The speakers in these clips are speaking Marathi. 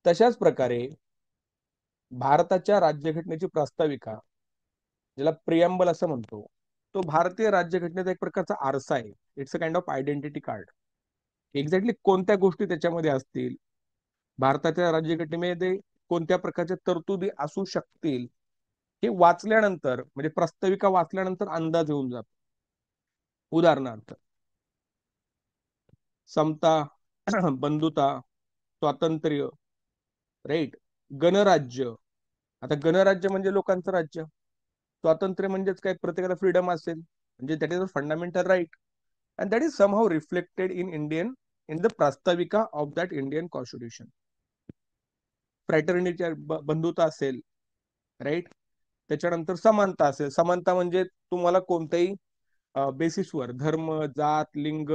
तशाच प्रकारे भारताच्या राज्यघटनेची प्रास्ताविका, ज्याला प्रियम्बल असं म्हणतो, तो भारतीय राज्यघटनेचा एक प्रकारचा आरसा आहे. It's a kind of identity card. Exactly कोणत्या गोष्टी त्याच्यामध्ये असतील, भारताच्या राज्यघटनेमध्ये कोणत्या प्रकारच्या तरतुदी असू शकतील, हे वाचल्यानंतर म्हणजे प्रास्ताविका वाचल्यानंतर अंदाज येऊन जातो. उदाहरणार्थ, समता, बंधुता, स्वातंत्र्य, राईट, गणराज्य. आता गणराज्य म्हणजे लोकांचं राज्य. स्वातंत्र्य म्हणजेच काय, प्रत्येकाला फ्रीडम असेल, म्हणजे that is a fundamental right and that is somehow reflected in the प्रास्ताविका of that Indian constitution. Fraternity, बंधुता असेल, राईट. त्याच्यानंतर समानता असेल. समानता म्हणजे तुम्हाला कोणत्याही बेसिसवर, धर्म, जात, लिंग,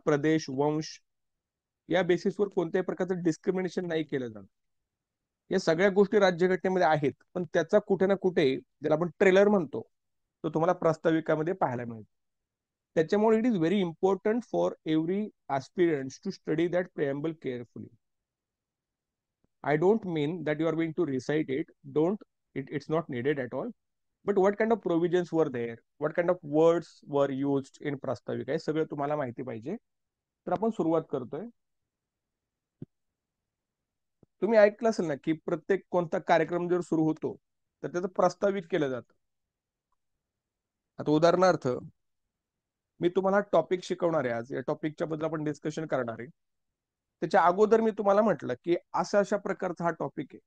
प्रदेश, वंश, या बेसिसवर कोणत्याही प्रकारचं डिस्क्रिमिनेशन नाही केलं जात. या सगळ्या गोष्टी राज्यघटनेमध्ये आहेत, पण त्याचा कुठे ना कुठे, ज्याला आपण ट्रेलर म्हणतो, तो तुम्हाला प्रास्ताविकामध्ये पाहायला मिळतो. त्याच्यामुळे it is very important for every aspirants to study that preamble carefully. I don't mean that you are going to recite it. Don't. It's not needed at all. But what kind of provisions were there? What kind of words were used in प्रास्ताविका? हे सगळं तुम्हाला माहिती पाहिजे. तर आपण सुरुवात करतोय. तुम्ही ऐकलं असेल ना की प्रत्येक कोणता कार्यक्रम जर सुरू होतो तर त्याचं प्रास्ताविक केलं जातं. आता उदाहरणार्थ, मी तुम्हाला टॉपिक शिकवणार आहे आज, या टॉपिकच्या बद्दल आपण डिस्कशन करणार आहे. त्याच्या अगोदर मी तुम्हाला म्हटलं की अशा अशा प्रकारचा हा टॉपिक आहे,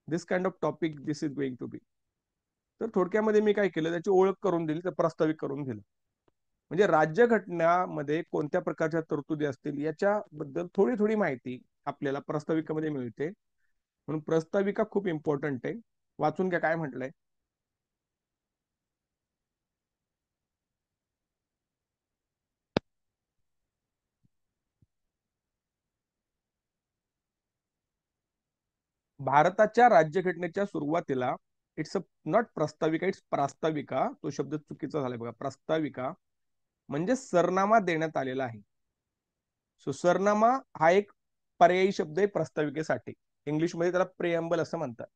this kind of topic this is going to be. तर थोडक्यामध्ये मी काय केलं, त्याची ओळख करून दिली, तर प्रास्ताविक करून दिलं. म्हणजे राज्यघटनामध्ये कोणत्या प्रकारच्या तरतुदी असतील याच्याबद्दल थोडी थोडी माहिती आपल्याला प्रास्ताविकामध्ये मिळते. म्हणून प्रास्ताविका खूप इम्पॉर्टंट आहे. वाचून घ्या काय म्हटलंय. भारताच्या राज्यघटनेच्या सुरुवातीला, इट्स अ नॉट प्रस्ताविका, इट्स प्रास्ताविका. तो शब्द चुकीचा झालाय बघा. प्रास्ताविका म्हणजे सरनामा देण्यात आलेला आहे. सो सरनामा हा एक पर्यायी शब्द आहे प्रास्ताविकेसाठी. इंग्लिशमध्ये त्याला प्रेअम्बल असं म्हणतात.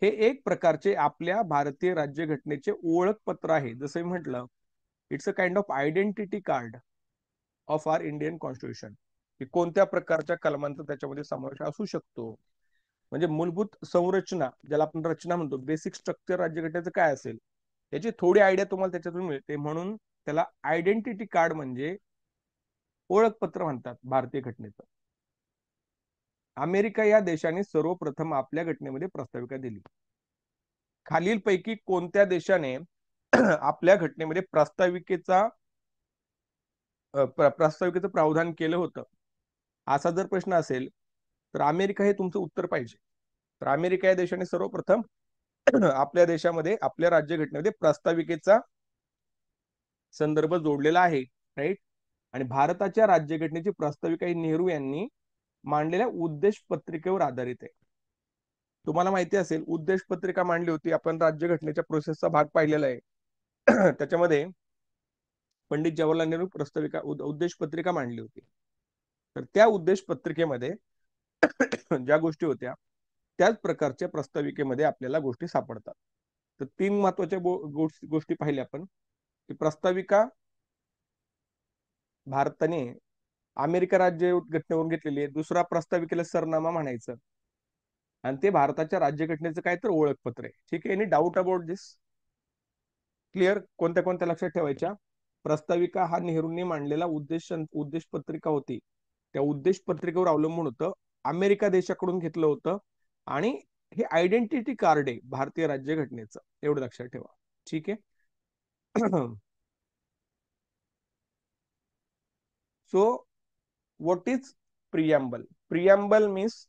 हे एक प्रकारचे आपल्या भारतीय राज्यघटनेचे ओळखपत्र आहे. जसं मी म्हटलं, it's a kind of identity card of our Indian constitution. की कोणत्या प्रकारच्या कलमांचा त्याच्यामध्ये समावेश असू शकतो. म्हणजे मूलभूत संरचना, ज्याला आपण रचना म्हणतो, बेसिक स्ट्रक्चर राज्यघटनेचं काय असेल, याची थोडी आयडिया तुम्हाला त्याच्यातून मिळते. म्हणून त्याला आयडेंटिटी कार्ड म्हणजे ओळखपत्र म्हणतात भारतीय घटनेचं. अमेरिका या देशाने सर्वप्रथम आपल्या घटनेमध्ये प्रास्ताविका दिली. खालीलपैकी कोणत्या देशाने आपल्या घटनेमध्ये प्रास्ताविकेचं प्रावधान केलं होतं, असा जर प्रश्न असेल तर अमेरिका हे तुमचं उत्तर पाहिजे. तर अमेरिका या देशाने सर्वप्रथम आपल्या देशामध्ये, आपल्या राज्यघटनेमध्ये प्रास्ताविकेचा संदर्भ जोडलेला आहे, राईट. आणि भारताच्या राज्यघटनेची प्रास्ताविका ही नेहरू यांनी मांडलेल्या उद्देश पत्रिकेवर आधारित आहे. तुम्हाला माहिती असेल, उद्देश पत्रिका मांडली होती, आपण राज्यघटनेच्या प्रोसेसचा भाग पाहिलेला आहे. त्याच्यामध्ये पंडित जवाहरलाल नेहरू उद्देश पत्रिका मांडली होती. तर त्या उद्देश पत्रिकेमध्ये ज्या गोष्टी होत्या त्याच प्रकारच्या प्रास्ताविकेमध्ये आपल्याला गोष्टी सापडतात. तर तीन महत्वाच्या गोष्टी पाहिल्या आपण, की प्रास्ताविका भारताने अमेरिका राज्य घटनेवरून घेतलेली आहे. दुसरा, प्रास्ताविकेला सरनामा म्हणायचं. आणि ते भारताच्या राज्यघटनेचं काय तर ओळखपत्र आहे. ठीक आहे. Any doubt about this? Clear? कोणत्या कोणत्या लक्षात ठेवायच्या? प्रास्ताविका हा नेहरूंनी मांडलेला उद्देश पत्रिका होती. त्या उद्देश पत्रिकेवर अवलंबून होतं, अमेरिका देशाकडून घेतलं होतं. आणि हे आयडेंटिटी कार्ड आहे भारतीय राज्यघटनेचं, एवढं लक्षात ठेवा. ठीक आहे. So what is preamble? Preamble means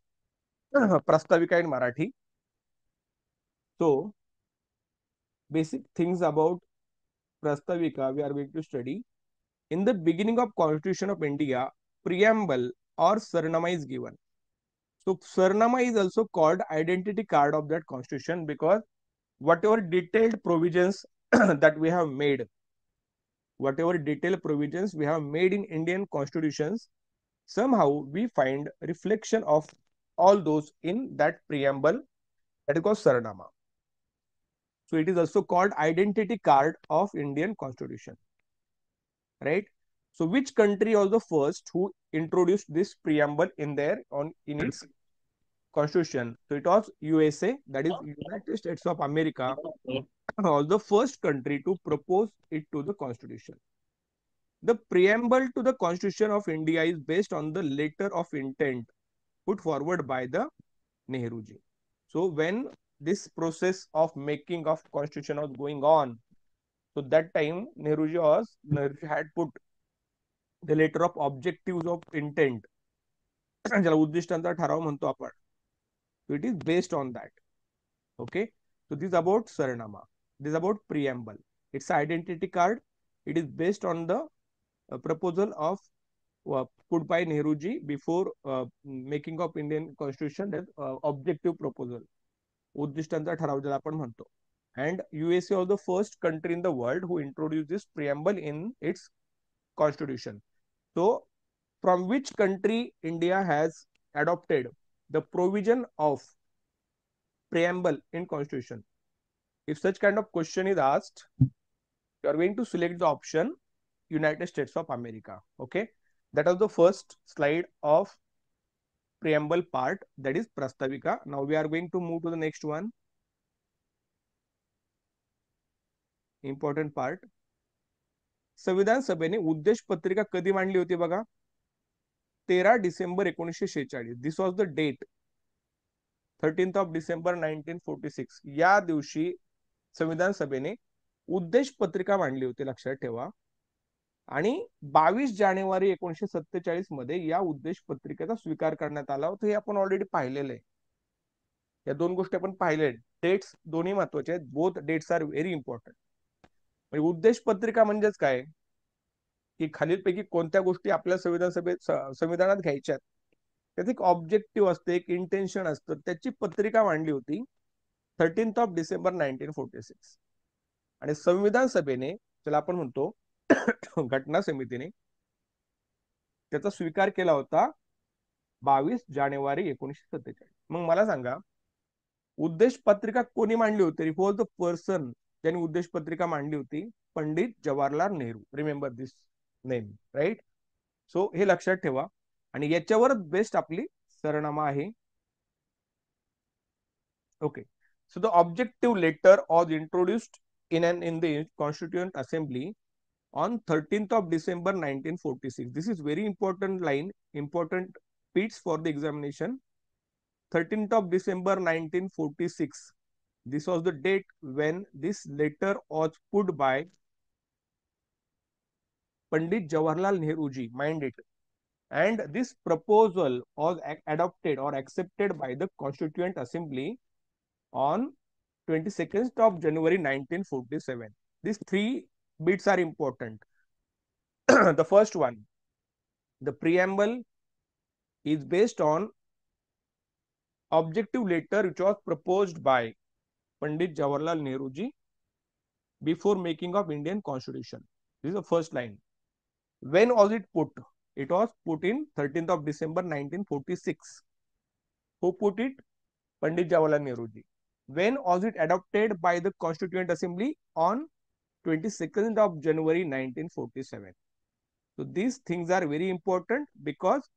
प्रास्ताविका in Marathi. So basic things about Prastavika we are going to study. In the beginning of Constitution of India, preamble or Sarnama is given. So Sarnama is also called identity card of that constitution, because whatever detailed provisions that we have made, whatever detailed provisions we have made in Indian constitutions, Somehow we find reflection of all those in that preamble, that is called Saranama. So it is also called identity card of Indian Constitution, right? So which country was the first who introduced this preamble in its constitution? So it was USA, that is United States of America, was the first country to propose it to the constitution. The preamble to the Constitution of India is based on the letter of intent put forward by the Nehruji. So when this process of making of constitution was going on, so that time Nehruji had put the letter of objectives of intent, ज्याला उद्दिष्टांचा ठराव म्हणतो आपण. So it is based on that. Okay. So this is about Saranama. This is about preamble. It's an identity card. It is based on the proposal of put by Nehruji before making of Indian Constitution, that objective proposal. उद्दिष्टांचा ठराव ज्याला आपण म्हणतो. And USA was the first country in the world who introduced this preamble in its constitution. So from which country India has adopted the provision of preamble in constitution? If such kind of question is asked, you are going to select the option United States of America. Okay, that was the first slide of preamble part, that is Prastavika. Now we are going to move to the next one. Important part. संविधान सभेने उद्देश पत्रिका कधी मांडली होती बघा? 13 December 1946. This was the date. 13th of December 1946 या दिवशी संविधान सभेने उद्देश पत्रिका मांडली होती, लक्षात ठेवा. आणि 22 जानेवारी 1947 मध्ये या उद्देश पत्रिकेचा स्वीकार करण्यात आला होता. हे आपण ऑलरेडी पाहिलेलं आहे. या दोन गोष्टी आपण पाहिल्या. डेट्स दोन्ही महत्वाचे आहेत. Both dates are very important. म्हणजे उद्देश पत्रिका म्हणजेच काय की खालीलपैकी कोणत्या गोष्टी आपल्या संविधानात घ्यायच्यात, त्याचं एक ऑब्जेक्टिव्ह असते, एक इंटेन्शन असतं. त्याची पत्रिका मांडली होती 13th of December 1946. आणि संविधान सभेने, ज्याला आपण म्हणतो घटना समितीने, त्याचा स्वीकार केला होता 22 जानेवारी 1947. मग मला सांगा, उद्देश पत्रिका कोणी मांडली होती? इट वॉज द पर्सन ज्यांनी उद्देश पत्रिका मांडली होती, पंडित जवाहरलाल नेहरू. रिमेंबर दिस नेम, राईट? सो हे लक्षात ठेवा. आणि याच्यावरच बेस्ट आपली सरनामा आहे. Okay. So the objective letter was introduced in the Constituent Assembly on 13th of December 1946. This is very important line, important bits for the examination. 13th of December 1946. This was the date when this letter was put by Pandit Jawaharlal Nehruji. Mind it. And this proposal was adopted or accepted by the Constituent Assembly on 22nd of January 1947. These three bits are important. The first one, the preamble is based on objective letter which was proposed by Pandit Jawaharlal Nehruji before making of Indian Constitution. This is the first line. When was it put? It was put in 13th of December 1946. Who put it? Pandit Jawaharlal Nehruji. When was it adopted by the Constituent Assembly? On 22nd of January 1947. So these things are very important because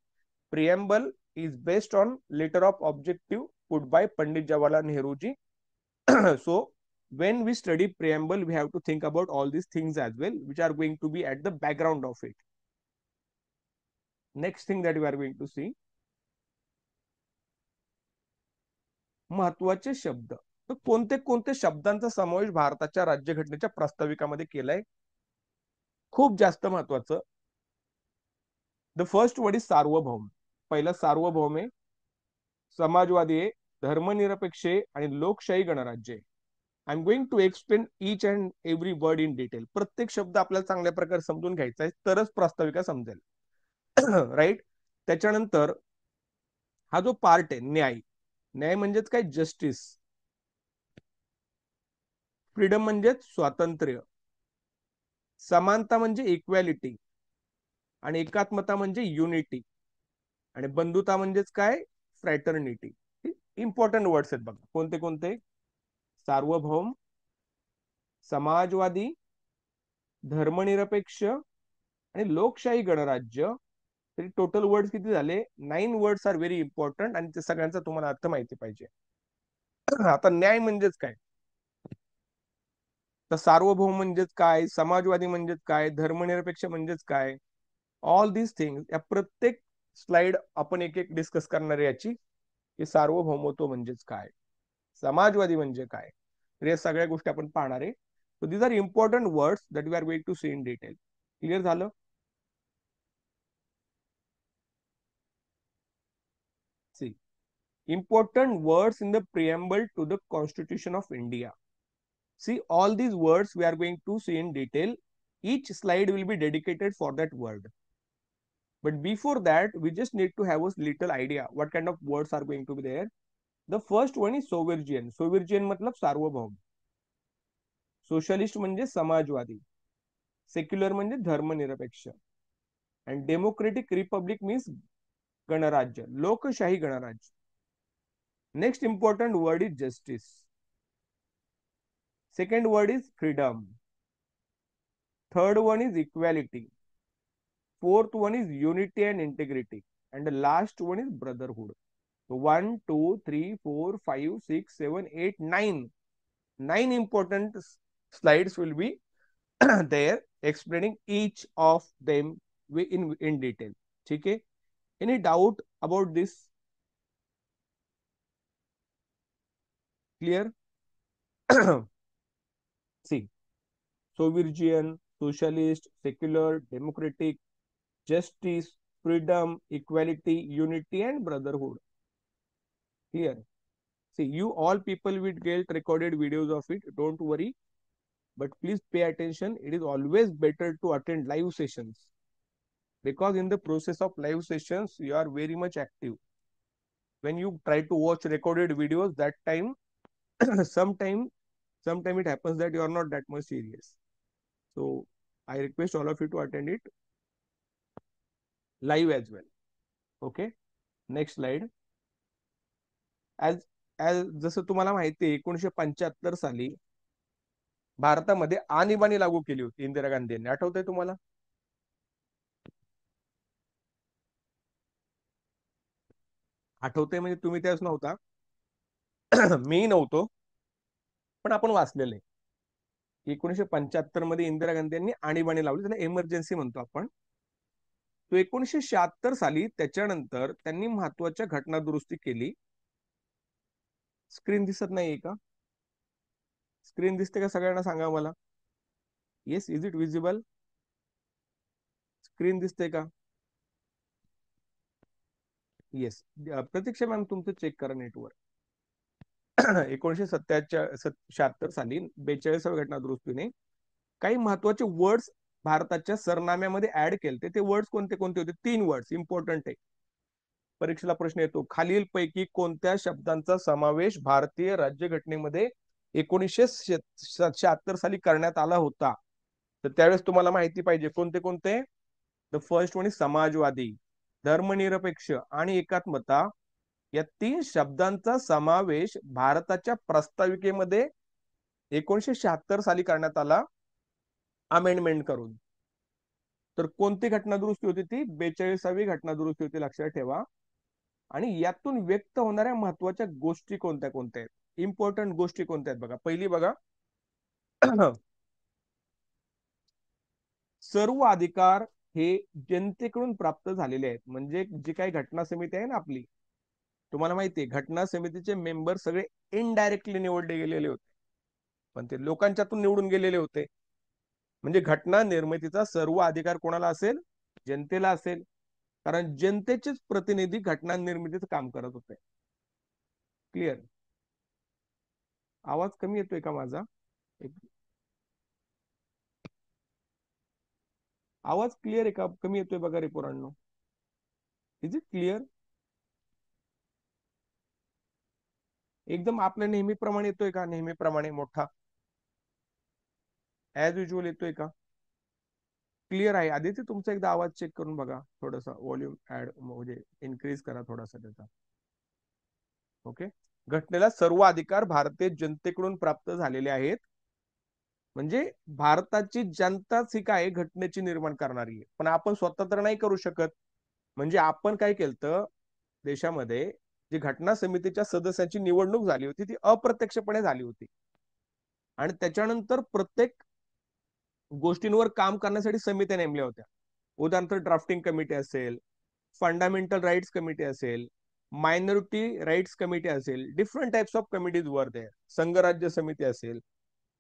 preamble is based on letter of objective put by Pandit Jawaharlal Nehruji. So when we study preamble, we have to think about all these things as well, which are going to be at the background of it. Next thing that we are going to see, महत्वाचे शब्द. तर कोणते कोणते शब्दांचा समावेश भारताच्या राज्यघटनेच्या प्रास्ताविकामध्ये केलाय? खूप जास्त महत्वाचं. द फर्स्ट वर्ड इज सार्वभौम. पहिला सार्वभौम आहे, समाजवादी आहे, धर्मनिरपेक्ष आहे आणि लोकशाही गणराज्य आहे. I am going to explain each and every word in detail. प्रत्येक शब्द आपल्याला चांगल्या प्रकारे समजून घ्यायचा आहे, तरच प्रास्ताविका समजेल. राईट. त्याच्यानंतर हा जो पार्ट आहे, न्याय. न्याय म्हणजेच काय? जस्टिस. फ्रीडम म्हणजेच स्वातंत्र्य. समानता म्हणजे इक्वॅलिटी. आणि एकात्मता म्हणजे युनिटी. आणि बंधुता म्हणजेच काय? फ्रॅटर्निटी. इम्पॉर्टंट वर्ड्स आहेत बघा. कोणते कोणते? सार्वभौम, समाजवादी, धर्मनिरपेक्ष आणि लोकशाही गणराज्य. तरी टोटल वर्ड्स किती झाले? 9 वर्ड्स आर व्हेरी इम्पॉर्टंट आणि ते सगळ्यांचा तुम्हाला अर्थ माहिती पाहिजे. आता न्याय म्हणजेच काय? तर सार्वभौम म्हणजेच काय? समाजवादी म्हणजेच काय? धर्मनिरपेक्ष म्हणजेच काय? ऑल दीज थिंग्स या प्रत्येक स्लाइड आपण एक एक डिस्कस करणार आहे याची, की सार्वभौमत्व म्हणजेच काय, समाजवादी म्हणजे काय, तर या सगळ्या गोष्टी आपण पाहणार आहे. So these are important words that we are going to see in detail. Clear झालं? See, important words in the preamble to the Constitution of India. See, all these words we are going to see in detail. Each slide will be dedicated for that word. But before that, we just need to have a little idea what kind of words are going to be there. The first one is sovereign. Sovereign मतलब सार्वभौम. सोशलिस्ट म्हणजे समाजवादी. सेक्युलर म्हणजे धर्मनिरपेक्ष. and democratic republic means गणराज्य, लोकशाही गणराज्य. Next important word is justice. Second word is freedom. Third one is equality. Fourth one is unity and integrity. And the last one is brotherhood. So 1, 2, 3, 4, 5, 6, 7, 8, 9. 9 important slides will be there explaining each of them in detail. Okay? Any doubt about this? Clear? See, sovereign, socialist, secular, democratic, justice, freedom, equality, unity, and brotherhood. Clear? See, you all people will get recorded videos of it. Don't worry. But please pay attention. It is always better to attend live sessions. Because in the process of live sessions, you are very much active. When you try to watch recorded videos, that time, sometime it happens that you are not that much serious. So I request all of you to attend it live as well. Okay. Next slide. As जसं तुम्हाला माहिती आहे 1975 साली भारतामध्ये आणीबाणी लागू केली होती इंदिरा गांधी यांनी. आठवतंय तुम्हाला? आठवतंय म्हणजे तुम्ही त्याच नव्हता. मी नव्हतो, पण आपण वाचलेले. 1975 मध्ये इंदिरा गांधी यांनी आणीबाणी लावली, त्याला इमर्जन्सी म्हणतो आपण. तो 1976 साली त्याच्यानंतर त्यांनी महत्वाच्या घटना दुरुस्ती केली. स्क्रीन दिसत नाहीये का? स्क्रीन दिसते का सगळ्यांना सांगा मला. Yes, is it visible? Screen दिसते का? येस. प्रतीक्षा मॅम तुमचं चेक करा नेटवर. 1976 साली 42व्या घटना दुरुस्तीने काही महत्वाचे वर्ड्स भारताच्या सरनाम्यामध्ये ऍड केले. ते वर्ड्स कोणते कोणते होते? 3 वर्ड्स इम्पॉर्टंट आहे. परीक्षेला प्रश्न येतो, खालील पैकी कोणत्या शब्दांचा समावेश भारतीय राज्यघटनेमध्ये 1976 साली करण्यात आला होता? तर त्यावेळेस तुम्हाला माहिती पाहिजे कोणते कोणते. द फर्स्ट वन इज समाजवादी, धर्मनिरपेक्ष आणि एकात्मता या 3 शब्दांचा समावेश भारताच्या प्रस्ताविकेमध्ये 1976 साली करण्यात आला अमेंडमेंट करून. तर कोणती घटना दुरुस्ती होती ती? 42वी घटना दुरुस्ती होती, लक्षात ठेवा. आणि यातून व्यक्त होणाऱ्या महत्वाच्या गोष्टी कोणत्या कोणत्या आहेत? इम्पॉर्टंट गोष्टी कोणत्या आहेत बघा. पहिली बघा, सर्व अधिकार हे जनतेकडून प्राप्त झालेले आहेत. म्हणजे जी काही घटना समिती आहे ना आपली, तुम्हाला माहिती आहे घटना समितीचे मेंबर सगळे इनडायरेक्टली निवडले गेलेले होते, पण ते लोकांच्यातून निवडून गेलेले होते. म्हणजे घटना निर्मितीचा सर्व अधिकार कोणाला असेल? जनतेला असेल. कारण जनतेचेच प्रतिनिधी घटना निर्मितीचं काम करत होते. क्लिअर? आवाज कमी येतोय का माझा? आवाज क्लिअर आहे का? कमी येतोय बघा रे पोरांनो. Is it clear? एकदम आपल्या नेहमीप्रमाणे येतोय का? नेहमीप्रमाणे मोठा ऍज युजल येतोय का? क्लिअर आहे? आदित्य तुमचा एकदा आवाज चेक करून बघा, थोडासा व्हॉल्यूम ऍड म्हणजे इन्क्रीज करा थोडासा त्याचा. ओके. घटनेला सर्व अधिकार भारतीय जनतेकडून प्राप्त झालेले आहेत. म्हणजे भारताची जनताच ही काय घटनेची निर्माण करणारी आहे, पण आपण स्वतः तर नाही करू शकत. म्हणजे आपण काय केलं, देशामध्ये जी घटना समितीच्या सदस्यांची निवडणूक झाली होती ती अप्रत्यक्षपणे झाली होती, आणि त्याच्यानंतर प्रत्येक गोष्टींवर काम करण्यासाठी समित्या नेमल्या होत्या. उदाहरणार्थ ड्राफ्टिंग कमिटी असेल, फंडामेंटल राईट्स कमिटी असेल, मायनॉरिटी राईट्स कमिटी असेल, different types of committees were there, संघराज्य समिती असेल.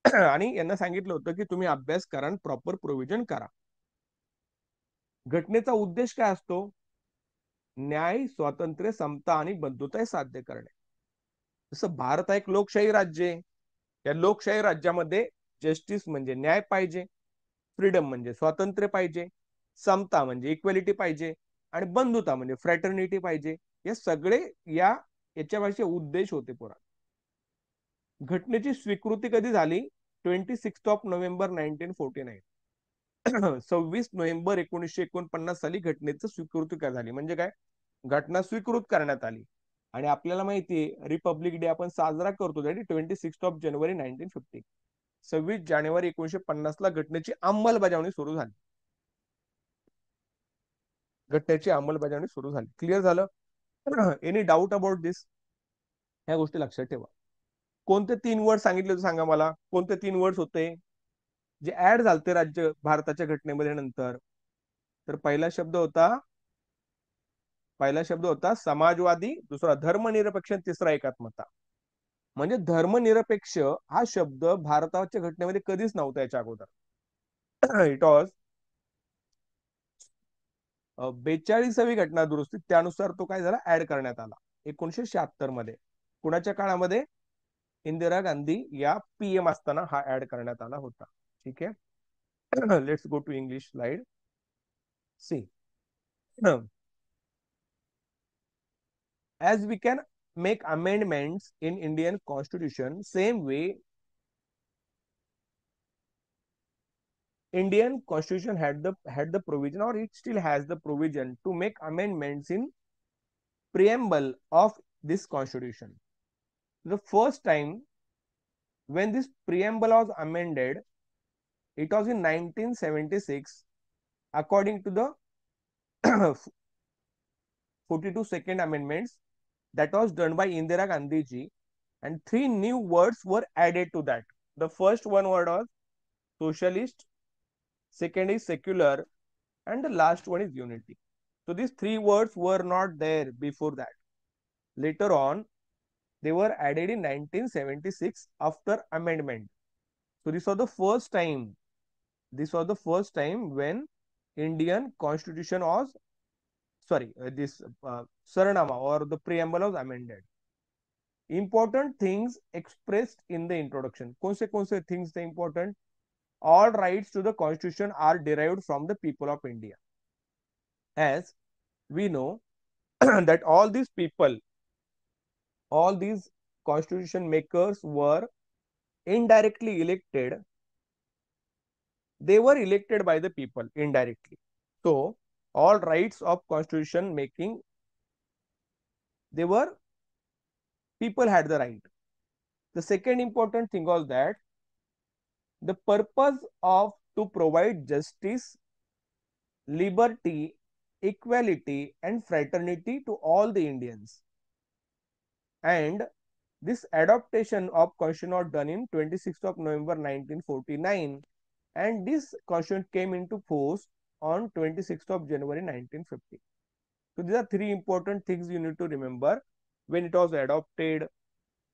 आणि यांना सांगितलं होतं की तुम्ही अभ्यास करा आणि प्रॉपर प्रोव्हिजन करा. घटनेचा उद्देश काय असतो? न्याय, स्वातंत्र्य, समता आणि बंधुता हे साध्य करणे. जसं भारत हा एक लोकशाही राज्य आहे, या लोकशाही राज्यामध्ये जस्टिस म्हणजे न्याय पाहिजे, फ्रीडम म्हणजे स्वातंत्र्य पाहिजे, समता म्हणजे इक्वेलिटी पाहिजे, आणि बंधुता म्हणजे फ्रॅटर्निटी पाहिजे. हे सगळे याच्या उद्देश होते पुरा. घटनेची स्वीकृती कधी झाली? 26 नोव्हेंबर 1949. 26 नोव्हेंबर 1949 साली घटनेचं स्वीकृती काय झाली, म्हणजे काय, घटना स्वीकृत करण्यात आली. आणि आपल्याला माहितीये रिपब्लिक डे आपण साजरा करतो, 26 जानेवारी 1950. 26 जानेवारी 1950 ला घटनेची अंमलबजावणी सुरू झाली. घटनेची अंमलबजावणी सुरू झाली. क्लिअर झालं? एनी डाऊट अबाउट दिस? ह्या गोष्टी लक्षात ठेवा. कोणते 3 वर्ड सांगितले होते सांगा मला, कोणते 3 वर्ड्स होते जे ऍड झालते राज्य भारताच्या घटनेमध्ये नंतर? तर पहिला शब्द होता समाजवादी, दुसरा धर्मनिरपेक्ष, तिसरा एकात्मता. म्हणजे धर्मनिरपेक्ष हा शब्द भारताच्या घटनेमध्ये कधीच नव्हता याच्या अगोदर. इट वॉज 42वी घटना दुरुस्ती, त्यानुसार तो काय झाला, ऍड करण्यात आला 1976 मध्ये. कुणाच्या काळामध्ये? इंदिरा गांधी या पीएम असताना हा ऍड करण्यात आला होता. ठीक आहे. Let's go to English slide. See, as we can make amendments in Indian Constitution, same way Indian Constitution had the provision, or it still has the provision to make amendments in preamble of this Constitution. The first time when this preamble was amended, it was in 1976, according to the 42 second amendments that was done by Indira Gandhi ji, and 3 new words were added to that. The first one word was socialist, second is secular, and the last one is unity. So these 3 words were not there before that. Later on, they were added in 1976 after amendment. So this was the first time. This was the first time when Indian Constitution was, sorry, this Saranama or the preamble was amended. Important things expressed in the introduction. कौन से things the important? All rights to the Constitution are derived from the people of India. As we know that all these people, all these constitution makers were indirectly elected. They were elected by the people indirectly. So all rights of constitution making, they were, people had the right. The second important thing was that the purpose of to provide justice, liberty, equality, and fraternity to all the Indians. And this adaptation of constitution was done in 26 November 1949, and this constitution came into force on 26 January 1950. So these are 3 important things you need to remember: when it was adopted,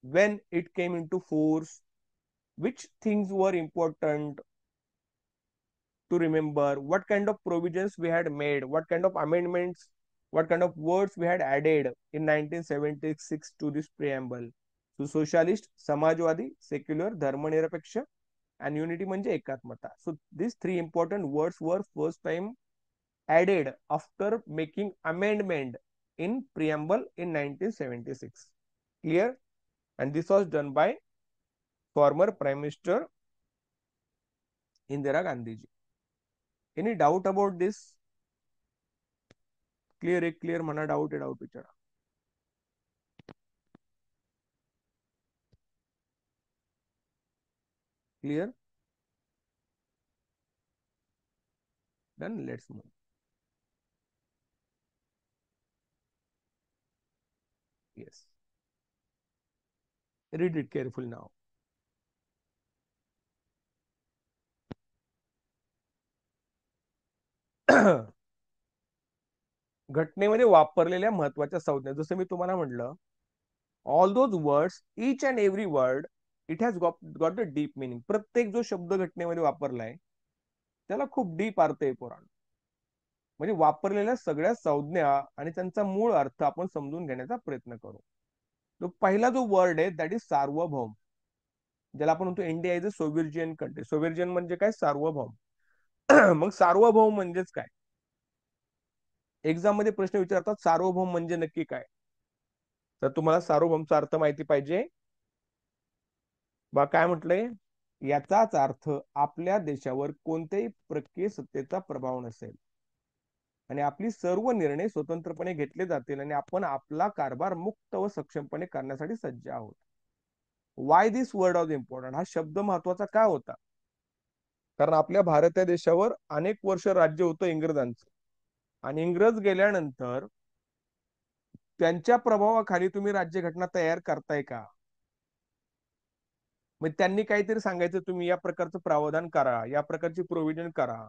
when it came into force, which things were important to remember, what kind of provisions we had made, what kind of amendments, what kind of words we had added in 1976 to this preamble. So socialist, samajwadi, secular, dharmanirapeksha, and unity म्हणजे एकात्मता. So these 3 important words were first time added after making amendment in preamble in 1976. Clear? And this was done by former Prime Minister Indira Gandhi ji. Any doubt about this? Clear आहे, क्लिअर म्हणा, डाऊट आहे, डाऊट विचारा. Clear? Done, let's move. Yes, read it careful now. घटनेमध्ये वापरलेल्या महत्वाच्या संज्ञा, जसं मी तुम्हाला म्हटलं, all those words, each and every word, it has got the deep meaning. प्रत्येक जो शब्द घटनेमध्ये वापरलाय त्याला खूप डीप अर्थ आहे पुराण. म्हणजे वापरलेल्या सगळ्या संज्ञा आणि त्यांचा मूळ अर्थ आपण समजून घेण्याचा प्रयत्न करू. तो पहिला जो वर्ड आहे दॅट इज सार्वभौम, ज्याला आपण म्हणतो इंडिया इज अ सोव्हिर्जियन कंट्री. सोव्हिर्जियन म्हणजे काय? सार्वभौम. मग सार्वभौम म्हणजेच काय? एक्झाम मध्ये प्रश्न विचारतात सार्वभौम म्हणजे नक्की काय. तर तुम्हाला सार्वभौमचा अर्थ माहिती पाहिजे. बा काय म्हटलंय? याचाच अर्थ आपल्या देशावर कोणत्याही परकीय सत्तेचा प्रभाव नसेल आणि आपली सर्व निर्णय स्वतंत्रपणे घेतले जातील आणि आपण आपला कारभार मुक्त व सक्षमपणे करण्यासाठी सज्ज आहोत. Why this word was important? हा शब्द महत्वाचा का होता? कारण आपल्या भारत या देशावर अनेक वर्ष राज्य होतं इंग्रजांचं, आणि इंग्रज गेल्यानंतर त्यांच्या प्रभावाखाली तुम्ही राज्यघटना तयार करताय का? मग त्यांनी काहीतरी सांगायचं, तुम्ही या प्रकारचं प्रावधान करा, या प्रकारची प्रोव्हिजन करा.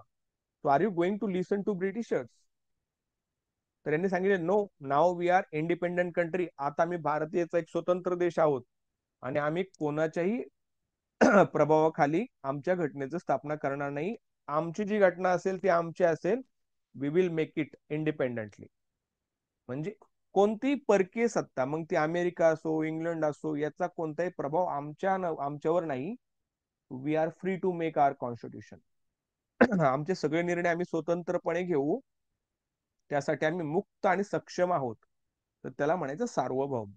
So are you going to listen to Britishers? तर यांनी सांगितले no, now we are independent country. आता आम्ही भारतीयचा एक स्वतंत्र देश आहोत आणि आम्ही कोणाच्याही प्रभावाखाली आमच्या घटनेची स्थापना करणार नाही. आमची जी घटना असेल ती आमची असेल. We will make it independently. म्हणजे कोणती परकीय सत्ता, मग ती अमेरिका असो, इंग्लंड असो, याचा कोणताही प्रभाव आमच्यावर नाही. We are free to make our constitution. आमचे सगळे निर्णय आम्ही स्वतंत्रपणे घेऊ, त्यासाठी आम्ही मुक्त आणि सक्षम आहोत. तर त्याला म्हणायचं सार्वभौम.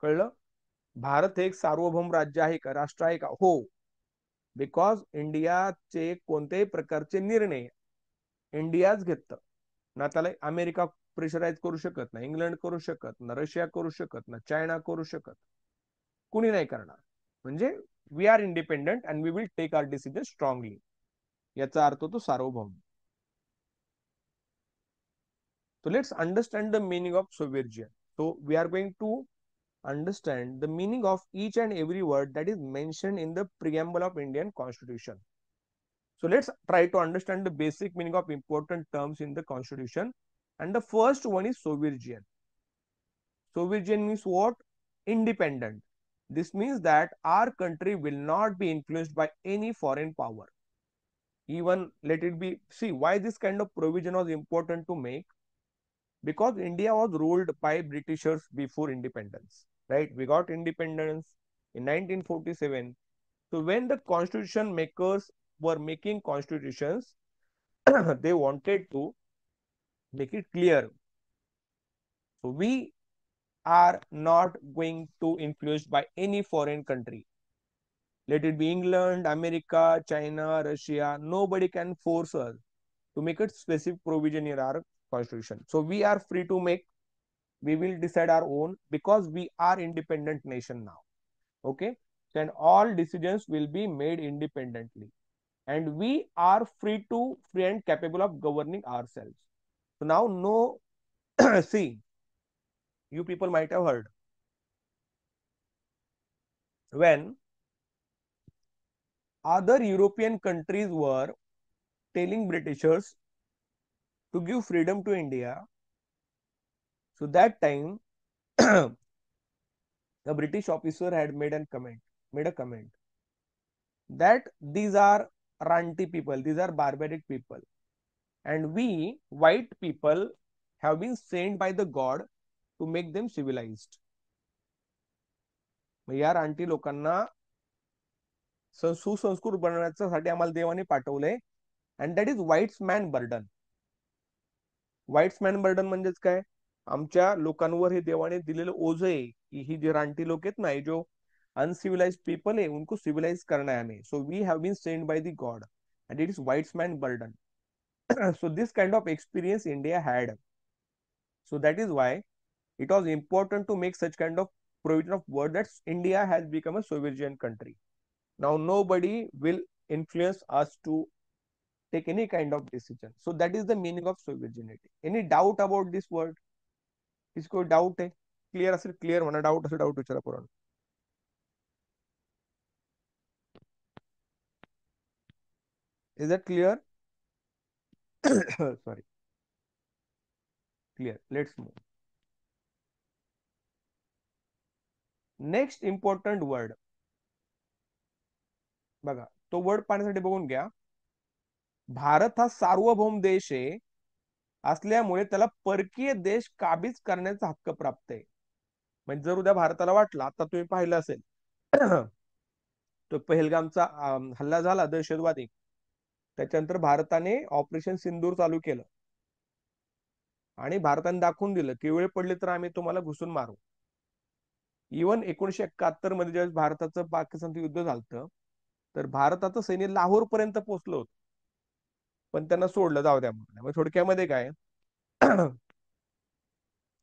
कळलं? भारत हे एक सार्वभौम राज्य आहे का, राष्ट्र आहे का? हो. बिकॉज इंडियाचे कोणत्याही प्रकारचे निर्णय इंडियाच घेत ना. त्याला अमेरिका प्रेशराईज करू शकत, ना इंग्लंड करू शकत, ना रशिया करू शकत, ना चायना करू शकत. कुणी नाही करणार. म्हणजे we are independent and we will take our decision strongly. याचा अर्थ तो सार्वभौम. So let's understand the meaning of sovereign. So we are going to understand the meaning of each and every word that is mentioned in the preamble of Indian Constitution. So let's try to understand the basic meaning of important terms in the Constitution. And the first one is sovereign. Sovereign means what? Independent. This means that our country will not be influenced by any foreign power. Even let it be, see why this kind of provision was important to make. Because India was ruled by Britishers before independence, right? We got independence in 1947. So when the constitution makers were making constitutions, they wanted to make it clear. So we are not going to influenced by any foreign country. Let it be England, America, China, Russia. Nobody can force us to make a specific provision in our constitution. So we are free to make. We will decide our own because we are independent nation now. Okay. Then all decisions will be made independently. And we are free and capable of governing ourselves. So now no, see, you people might have heard when other European countries were telling Britishers to give freedom to India. So that time, a British officer had made a comment that these are ranty people, these are barbaric people, and we white people have been sent by the God to make them civilized. या रानटी लोकांना सुसंस्कृत बनवण्यासाठी आम्हाला देवाने पाठवलंय. And that is white's man burden. White's man burden म्हणजेच काय? आमच्या लोकांवर हे देवाने दिलेलं ओझ आहे की ही जे रानटी लोक आहेत ना, हे जो अनसिव्हिलाइज्ड पीपल है, उनको सिविलाइज करना है हमें. So we have been send by the god and it is whites man burden. So this kind of experience India had. So that is why it was important to make such kind of provision of word that India has become a sovereign country. Now nobody will influence us to take any kind of decision. So that is the meaning of sovereignty. Any doubt about this word? इसको doubt है? Clear असेल clear म्हणा, doubt असेल doubt विचारा पोरांनो. Is that clear? Sorry. Clear. Let's move. Next important word. बघा तो वर्ड पाहण्यासाठी बघून घ्या. भारत हा सार्वभौम देश आहे असल्यामुळे त्याला परकीय देश काबीज करण्याचा हक्क प्राप्त आहे. म्हणजे जर उद्या भारताला वाटलं, आता तुम्ही पाहिलं असेल तो पहलगामचा हल्ला झाला दहशतवादी, त्याच्यानंतर भारताने ऑपरेशन सिंदूर चालू केलं आणि भारताने दाखवून दिलं की वेळ पडली तर आम्ही तुम्हाला घुसून मारू. इव्हन 1971 मध्ये ज्यावेळेस भारताचं पाकिस्तानचं युद्ध झालं, तर भारताचं सैन्य लाहोर पर्यंत पोहोचलं होतं, पण त्यांना सोडलं जाऊ द्या म्हणून. थोडक्यामध्ये काय,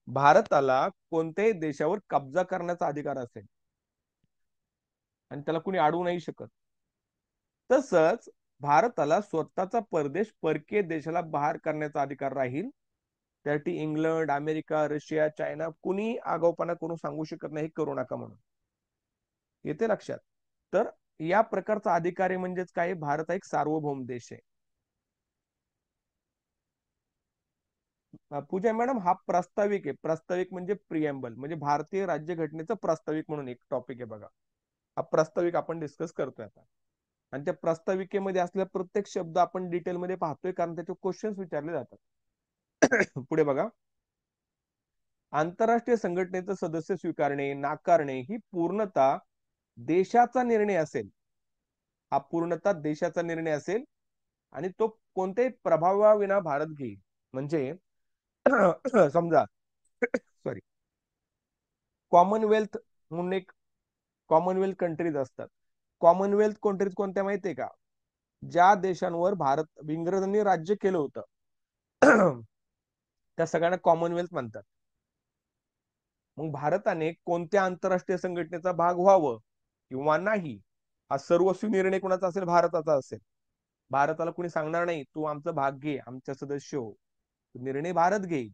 भारताला कोणत्याही देशावर कब्जा करण्याचा अधिकार असेल आणि त्याला कुणी अडवू नाही शकत. तसंच भारताला स्वतःचा परदेश परकीय देशाला बाहेर करण्याचा अधिकार राहील. त्यासाठी इंग्लंड, अमेरिका, रशिया, चायना कुणी आगाऊपणा करून सांगू शकत नाही करू नका म्हणून. येते लक्षात. तर या प्रकारचा अधिकारी म्हणजेच काय, भारत हा एक सार्वभौम देश आहे. पूजा मॅडम हा प्रास्ताविक आहे. प्रास्ताविक म्हणजे प्रिएम्बल, म्हणजे भारतीय राज्यघटनेचं प्रास्ताविक म्हणून एक टॉपिक आहे बघा. हा प्रास्ताविक आपण डिस्कस करतोय आता, आणि त्या प्रास्ताविकेमध्ये असलेला प्रत्येक शब्द आपण डिटेलमध्ये पाहतोय कारण त्याचे क्वेश्चन्स विचारले जातात. पुढे बघा. आंतरराष्ट्रीय संघटनेचं सदस्य स्वीकारणे नाकारणे ही पूर्णतः देशाचा निर्णय असेल. हा पूर्णतः देशाचा निर्णय असेल आणि तो कोणत्याही प्रभावाविना भारत घेईल. म्हणजे समजा सॉरी, कॉमनवेल्थ म्हणून एक कॉमनवेल्थ कंट्रीज असतात. कॉमनवेल्थ कंट्रीज कोणत्या माहितीये का, ज्या देशांवर भारत इंग्रजांनी राज्य केलं होतं त्या सगळ्यांना कॉमनवेल्थ म्हणतात. मग भारताने कोणत्या आंतरराष्ट्रीय संघटनेचा भाग व्हावं किंवा नाही, हा सर्वस्वी निर्णय कोणाचा असेल, भारताचा असेल. भारताला कोणी सांगणार नाही तू आमचा भाग घे, आमच्या सदस्य हो. निर्णय भारत घेईल.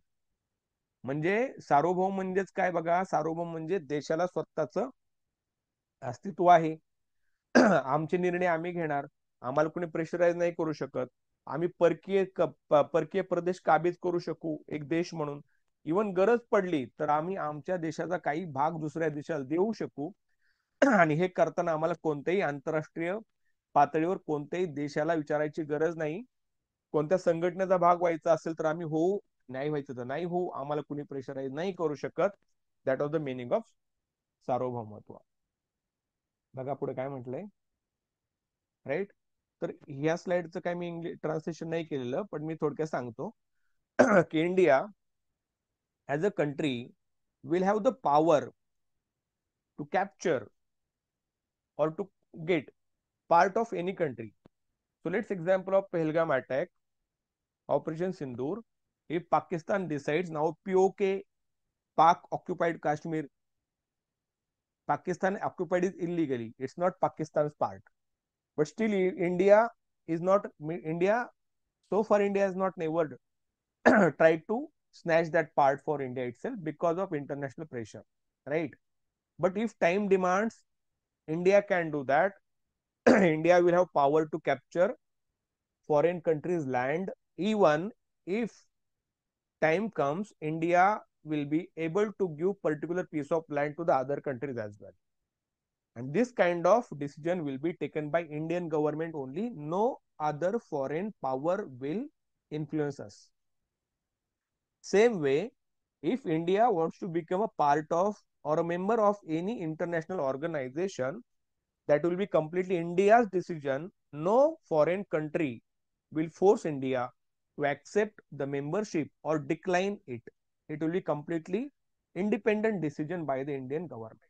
म्हणजे सार्वभौम म्हणजेच काय बघा, सार्वभौम म्हणजे देशाला स्वतःच अस्तित्व आहे. आमचे निर्णय आम्ही घेणार, आम्हाला कोणी प्रेशराईज नाही करू शकत. आम्ही परकीय प्रदेश काबीज करू शकू एक देश म्हणून. इव्हन गरज पडली तर आम्ही आमच्या देशाचा काही भाग दुसऱ्या देशाला देऊ शकू. आणि हे करताना आम्हाला कोणत्याही आंतरराष्ट्रीय पातळीवर कोणत्याही देशाला विचारायची गरज नाही. कोणत्या संघटनेचा भाग व्हायचा असेल तर आम्ही होऊ, नाही व्हायचं तर नाही होऊ, आम्हाला कुणी प्रेशराईज नाही करू शकत. That was the meaning of सार्वभौमत्व. बघा पुढे काय म्हटलंय, राईट. तर ह्या स्लाइडचं काय मी इंग्लिश ट्रान्सलेशन नाही केलेलं, पण मी थोडक्यात सांगतो की India as a country will have the power to capture or to get part of any country. So let's example of Pahalgam attack, Operation Sindoor. If Pakistan decides now POK, Pak occupied Kashmir, Pakistan occupied is illegally. It's not Pakistan's part, but still India is not India. So far, India has not never tried to snatch that part for India itself because of international pressure, right? But if time demands, India can do that. India will have power to capture foreign countries' land. Even if time comes, India will be able to give particular piece of land to the other countries as well. And this kind of decision will be taken by Indian government only. No other foreign power will influence us. Same way, if India wants to become a part of or a member of any international organization, that will be completely India's decision. No foreign country will force India to accept the membership or decline it. It will be completely independent decision by the Indian government.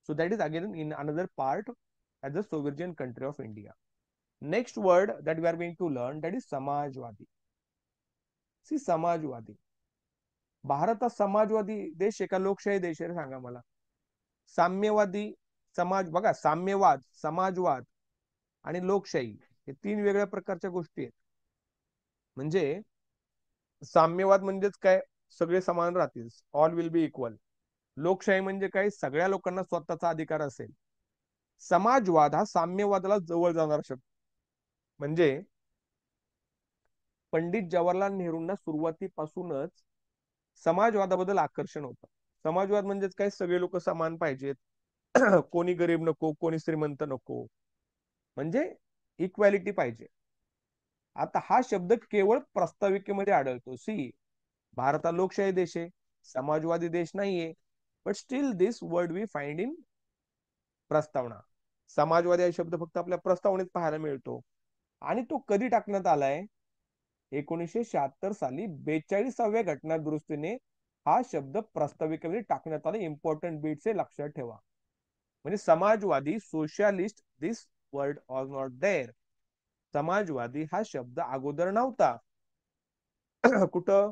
So that is again in another part as a sovereign country of India. Next word that we are going to learn, that is Samajwadi. समाजवादी, भारत हा समाजवादी देश आहे का लोकशाही देश आहे सांगा मला? साम्यवादी समाज बघा, साम्यवाद, समाजवाद आणि लोकशाही हे तीन वेगळ्या प्रकारच्या गोष्टी आहेत. म्हणजे साम्यवाद म्हणजेच काय, सगळे समान राहतील, ऑल विल बी इक्वल. लोकशाही म्हणजे काय, सगळ्या लोकांना स्वतःचा अधिकार असेल. समाजवाद हा साम्यवादाला जवळ जाणारा शब्द. म्हणजे पंडित जवाहरलाल नेहरूंना सुरुवातीपासूनच समाजवादाबद्दल आकर्षण होतं. समाजवाद म्हणजेच काय, सगळे लोक समान पाहिजेत, कोणी गरीब नको, कोणी श्रीमंत नको, म्हणजे इक्वॅलिटी पाहिजे. आता हा शब्द केवळ प्रस्ताविकेमध्ये आढळतो. भारत हा लोकशाही देश आहे, समाजवादी देश नाहीये, but still this word we find in प्रस्तावना. समाजवादी हा शब्द फक्त आपल्या प्रस्तावनेत पाहायला मिळतो. आणि तो कधी टाकण्यात आलाय? 1976 साली 42व्या घटना दुरुस्तीने हा शब्द प्रस्ताविकेमध्ये टाकण्यात आला. इम्पॉर्टंट बीट्स आहे, लक्षात ठेवा. म्हणजे समाजवादी, socialist, this word was not there. समाजवादी हा शब्द अगोदर नव्हता. कुठं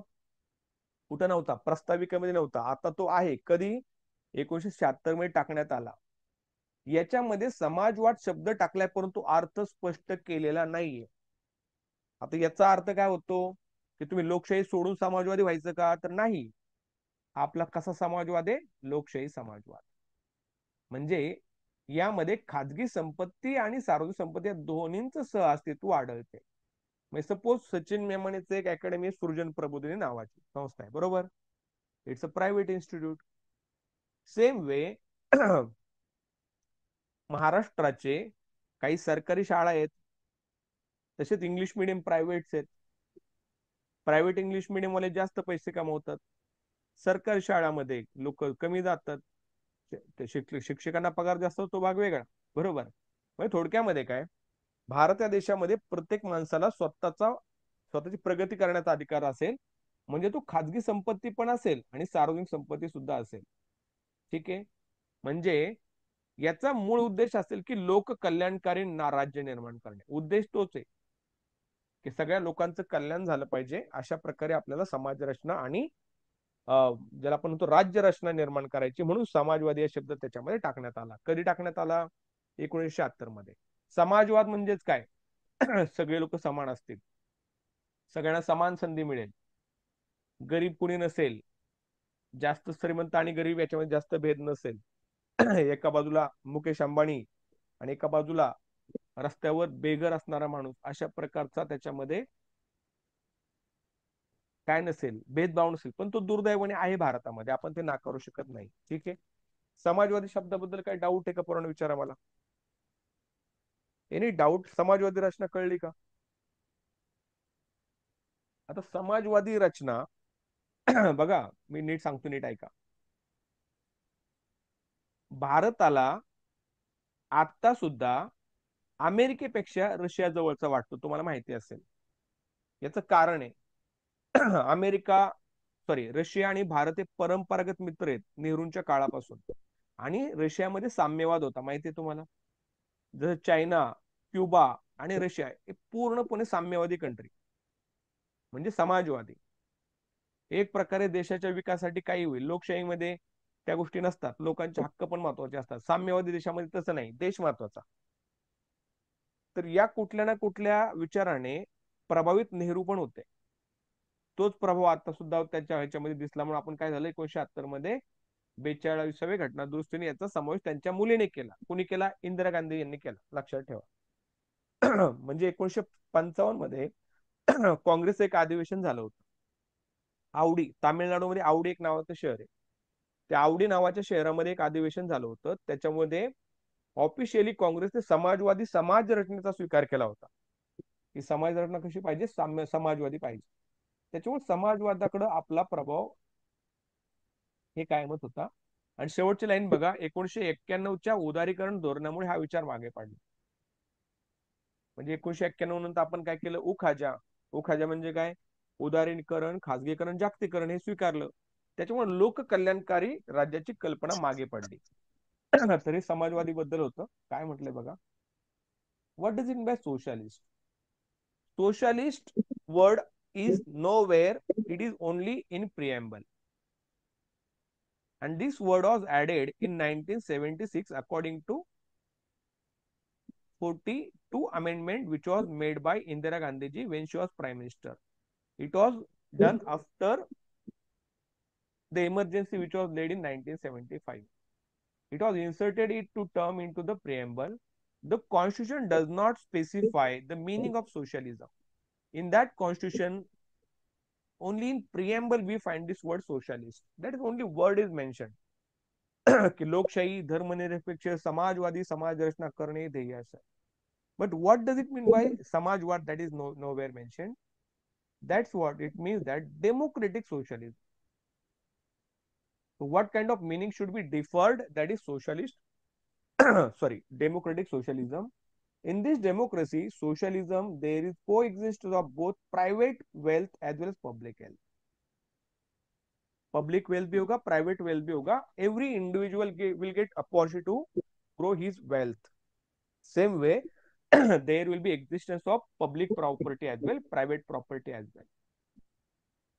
कुठं नव्हता? प्रस्ताविकेमध्ये नव्हता. आता तो आहे. कधी? 1976 मध्ये टाकण्यात आला. याच्यामध्ये समाजवाद शब्द टाकलाय, परंतु अर्थ स्पष्ट केलेला नाहीये. आता याचा अर्थ काय होतो? की तुम्ही लोकशाही सोडून समाजवादी व्हायचं का? तर नाही. आपला कसा समाजवाद आहे? लोकशाही समाजवाद. म्हणजे यामध्ये खाजगी संपत्ती आणि सार्वजनिक संपत्ती या दोन्हींचं सहअस्तित्व आढळते. म्हणजे सपोज सचिन मेमणेचं एक अकॅडमी, सृजन प्रबोधिनी नावाची संस्था आहे, बरोबर? It's a private institute. Same way महाराष्ट्राचे काही सरकारी शाळा आहेत, तसेच इंग्लिश मिडियम प्रायव्हेट्स आहेत. प्रायव्हेट इंग्लिश मिडियम वाले जास्त पैसे कमवतात, सरकारी शाळामध्ये लोक कमी जातात. शिक्षकांना पगार जास्त, तो भाग वेगळा, बरोबर? म्हणजे थोडक्यामध्ये काय, भारत या देशामध्ये प्रत्येक माणसाला स्वतःची प्रगती करण्याचा अधिकार असेल. म्हणजे तो खाजगी संपत्ती पण असेल आणि सार्वजनिक संपत्ती सुद्धा असेल. ठीक आहे? म्हणजे याचा मूळ उद्देश असेल की लोक कल्याणकारी राज्य निर्माण करणे. उद्देश तोच आहे की सगळ्या लोकांचं कल्याण झालं पाहिजे. अशा प्रकारे आपल्याला समाज रचना आणि ज्याला आपण म्हणतो राज्य रचना निर्माण करायची, म्हणून समाजवादी हा शब्द त्याच्यामध्ये टाकण्यात आला. कधी टाकण्यात आला? 1976 मध्ये. समाजवाद म्हणजेच काय? सगळे लोक समान असतील, सगळ्यांना समान संधी मिळेल, गरीब कुणी नसेल, जास्त श्रीमंत आणि गरीब याच्यामध्ये जास्त भेद नसेल, एका बाजूला मुकेश अंबानी आणि एका बाजूला रस्त्यावर बेघर असणारा माणूस, अशा प्रकारचा त्याच्यामध्ये काय नसेल, भेदभाव नसेल. पण तो दुर्दैवाने आहे भारतामध्ये, आपण ते नाकारू शकत नाही. ठीक आहे? समाजवादी शब्दाबद्दल काही डाऊट आहे का? पूर्ण विचारा मला. Any doubt? समाजवादी रचना कळली का? आता समाजवादी रचना बघा, मी नीट सांगतो, नीट ऐका. भारताला आता सुद्धा अमेरिकेपेक्षा रशिया जवळचा वाटतो, तुम्हाला माहिती असेल. याचं कारण आहे, अमेरिका, सॉरी, रशिया आणि भारत हे परंपरागत मित्र आहेत नेहरूंच्या काळापासून. आणि रशियामध्ये साम्यवाद होता, माहिती आहे तुम्हाला. जसं चायना, क्युबा आणि रशिया हे पूर्णपणे साम्यवादी कंट्री, म्हणजे समाजवादी. एक प्रकारे देशाच्या विकासासाठी काही होईल. लोकशाहीमध्ये त्या गोष्टी नसतात, लोकांचे हक्क पण महत्वाचे असतात. साम्यवादी देशामध्ये तसं नाही, देश महत्वाचा. तर या कुठल्या ना कुठल्या विचाराने प्रभावित नेहरू पण होते. तोच प्रभाव आता सुद्धा त्यांच्या ह्याच्यामध्ये दिसला, म्हणून आपण काय झालं, 1976 मध्ये 42व्या घटना दुरुस्तीने याचा समावेश त्यांच्या मुलीने केला. कुणी केला? इंदिरा गांधी यांनी केला, लक्षात ठेवा. म्हणजे 1955 मध्ये काँग्रेस एक अधिवेशन झालं होतं आवडी, तामिळनाडूमध्ये आवडी एक नावाचं शहर आहे. त्या आवडी नावाच्या शहरामध्ये एक अधिवेशन झालं होतं. त्याच्यामध्ये ऑफिशियली काँग्रेसने समाजवादी समाज रचनेचा स्वीकार केला होता. की समाज रचना कशी पाहिजे? समाजवादी पाहिजे. त्याच्यामुळे समाजवादाकडे आपला प्रभाव हे कायमच होता. आणि शेवटची लाईन बघा, 1991च्या उदारीकरण धोरणामुळे हा विचार मागे पडला. म्हणजे 1991 नंतर आपण काय केलं? उखाजा. उखाजा म्हणजे काय? उदारीकरण, खाजगीकरण, जागतिकीकरण हे स्वीकारलं. त्याच्यामुळे लोक कल्याणकारी राज्याची कल्पना मागे पडली. तरी समाजवादी बद्दल होतं. काय म्हटलंय बघा, what does in by socialist? Socialist word is nowhere, it is only in preamble. And this word was added in 1976 according to 42 amendment which was made by Indira Gandhi ji when she was prime minister. It was done after the emergency which was laid in 1975. It was inserted it to term into the preamble. The constitution does not specify the meaning of socialism. In that constitution, only in preamble we find this word socialist. That is only word is mentioned. कि लोकशाही धर्मनिरपेक्ष समाजवादी समाज रचना करणे ध्येय असं. But what does it mean by samajwad? That is nowhere mentioned. That's what it means, that democratic socialism. So what kind of meaning should be deferred? That is socialist. Sorry, democratic socialism. In this democracy, socialism, there is coexistence of both private wealth as well as public health. Public wealth भी होगा, private wealth भी होगा. Every individual will get opportunity to grow his wealth. Same way, there will be existence of public property as well, private property as well.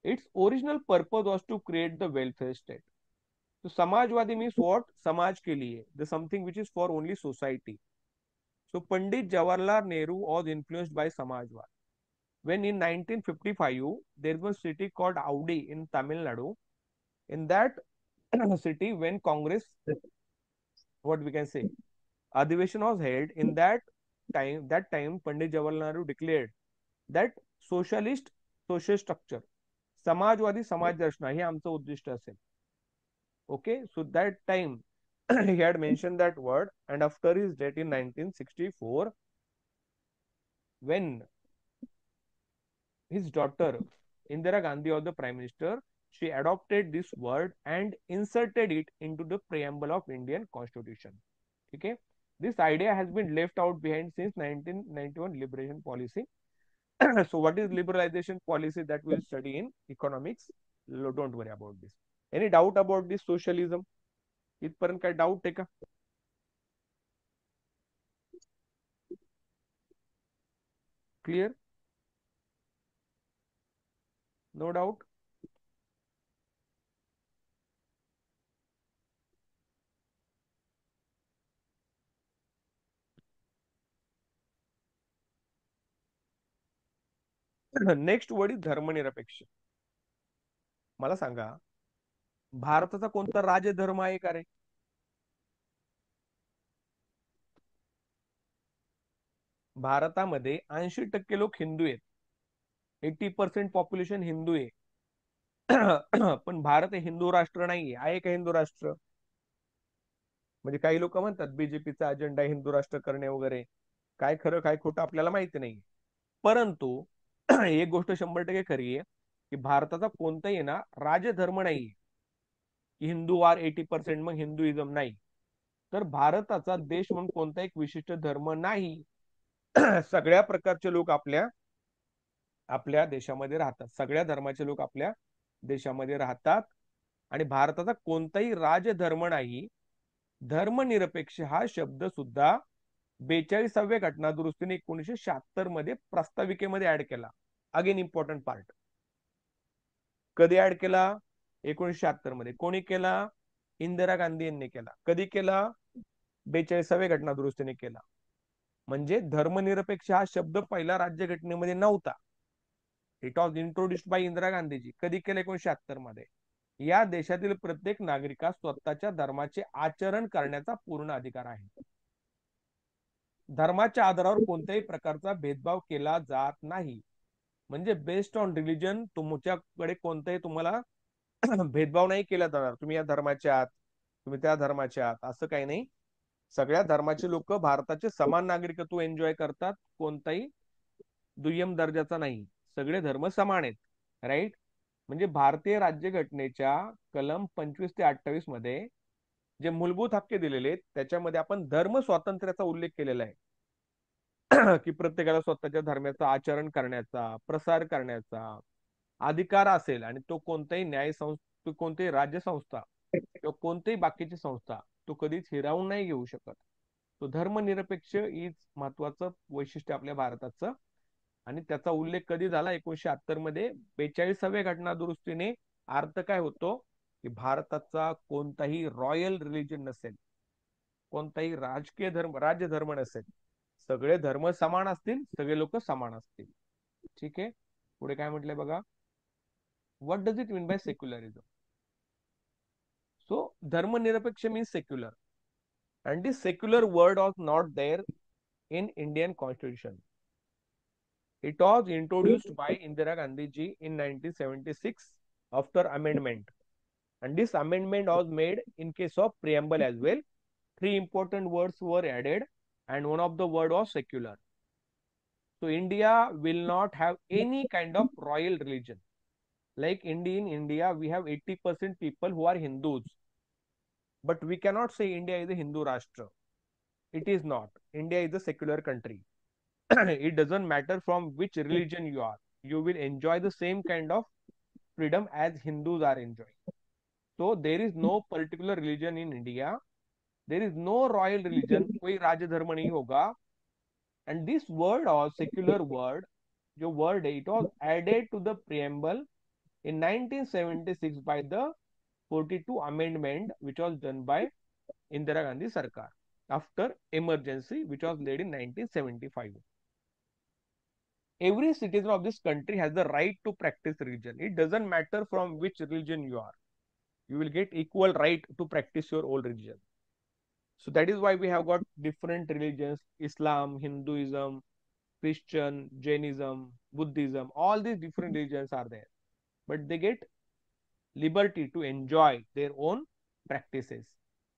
Its original purpose was to create the welfare state. So Samajwadi means what? Samaj ke liye, the something which is for only society. So Pandit Jawaharlal Nehru was influenced by Samajwad. When in 1955, there was a city called Audi in Tamil Nadu. In that city, when Congress, what we can say, Adhivesan was held, in that time Pandit Jawaharlal Nehru declared that socialist social structure, समाजवादी समाज रचना हे आमचं उद्दिष्ट असेल. Okay, so that time he had mentioned that word, and after his death in 1964, when his daughter Indira Gandhi was the prime minister, she adopted this word and inserted it into the preamble of Indian Constitution. Okay, this idea has been left out behind since 1991 liberation policy. So what is liberalization policy? That we'll study in economics. Don't worry about this. Any doubt about this socialism? इथपर्यंत काय डाऊट आहे का? Clear? No doubt? Next word is धर्मनिरपेक्ष. मला सांगा, भारताचा कोणता राजधर्म आहे का रे? भारतामध्ये 80% लोक हिंदू आहेत. 80% पॉप्युलेशन हिंदू आहे. पण भारत हे हिंदू राष्ट्र नाहीये. आहे का हिंदू राष्ट्र? म्हणजे काही लोक म्हणतात बीजेपीचा अजेंडा हिंदू राष्ट्र करणे वगैरे. काय खरं काय खोटं आपल्याला माहिती नाही. परंतु एक गोष्ट 100% खरी आहे की भारताचा कोणताही ना राजधर्म नाहीये की हिंदू आर 80% मग हिंदुइझम नाही. तर भारताचा देश म्हणून कोणता एक विशिष्ट धर्म नाही. सगळ्या प्रकारचे लोक आपल्या आपल्या देशामध्ये राहतात. सगळ्या धर्माचे लोक आपल्या देशामध्ये राहतात. आणि भारताचा कोणताही राजधर्म नाही. धर्मनिरपेक्ष हा शब्द सुद्धा 42व्या घटना दुरुस्तीने 1976 मध्ये प्रस्ताविकेमध्ये ऍड केला. Again important part. कधी ऍड केला? 1976 मध्ये. कोणी केला? इंदिरा गांधी यांनी केला. कधी केला? 42व्या घटना दुरुस्तीने केला. म्हणजे धर्मनिरपेक्ष हा शब्द पहिला राज्यघटनेमध्ये नव्हता. It was introduced by Indira Gandhiji. कधी केलं? 1976 मध्ये. या देशातील प्रत्येक नागरिकास स्वतःच्या धर्माचे आचरण करण्याचा पूर्ण अधिकार आहे. धर्माच्या आधारावर कोणत्याही प्रकारचा भेदभाव केला जात नाही. म्हणजे बेस्ड ऑन रिलीजन तुमच्याकडे कोणताही तुम्हाला भेदभाव नाही केला जाणार. तुम्ही या धर्माचे आहात, तुम्ही त्या धर्माचे आहात, असं काही नाही. सगळ्या धर्माचे लोक भारताचे समान नागरिकत्व एन्जॉय करतात. कोणताही दुय्यम दर्जाचा नाही. सगळे धर्म समान आहेत. राईट. म्हणजे भारतीय राज्यघटनेच्या कलम 25 ते 28 मध्ये जे मूलभूत हक्क दिलेले आहेत त्याच्यामध्ये आपण धर्म स्वातंत्र्याचा उल्लेख केलेला आहे. की प्रत्येकाला स्वतःच्या धर्माचा आचरण करण्याचा, प्रसार करण्याचा अधिकार असेल. आणि तो कोणताही न्याय संस्था, कोणतीही राज्य संस्था किंवा कोणतीही बाकीची संस्था तो कधीच हिरावून नाही घेऊ शकत. तो धर्मनिरपेक्ष हीच महत्वाचं वैशिष्ट्य आपल्या भारताचं आणि त्याचा उल्लेख कधी झाला 1978 मध्ये 42व्या घटना दुरुस्तीने. अर्थ काय होतो की भारताचा कोणताही रॉयल रिलीजन नसेल, कोणताही राजकीय धर्म राज्य धर्म नसेल, सगळे धर्म समान असतील, सगळे लोक समान असतील. ठीक आहे. पुढे काय म्हटलंय बघा. What does it mean by secularism? So धर्मनिरपेक्ष means secular, and this secular word was not there in Indian constitution. It was introduced by Indira Gandhi ji in 1976 after amendment, and this amendment was made in case of preamble as well. Three important words were added, and one of the word was secular. So India will not have any kind of royal religion. Like in India, we have 80% people who are Hindus, but we cannot say India is a Hindu Rashtra. It is not. India is a secular country. It doesn't matter from which religion you are. You will enjoy the same kind of freedom as Hindus are enjoying. So there is no particular religion in India. There is no royal religion. कोई राज्य धर्म नहीं होगा. And this word or secular word, जो word है, it was added to the preamble in 1976 by the 42 amendment, which was done by Indira Gandhi Sarkar after emergency, which was led in 1975. Every citizen of this country has the right to practice religion. It doesn't matter from which religion you are. You will get equal right to practice your own religion. So that is why we have got different religions: Islam, Hinduism, Christian, Jainism, Buddhism. All these different religions are there, but they get liberty to enjoy their own practices,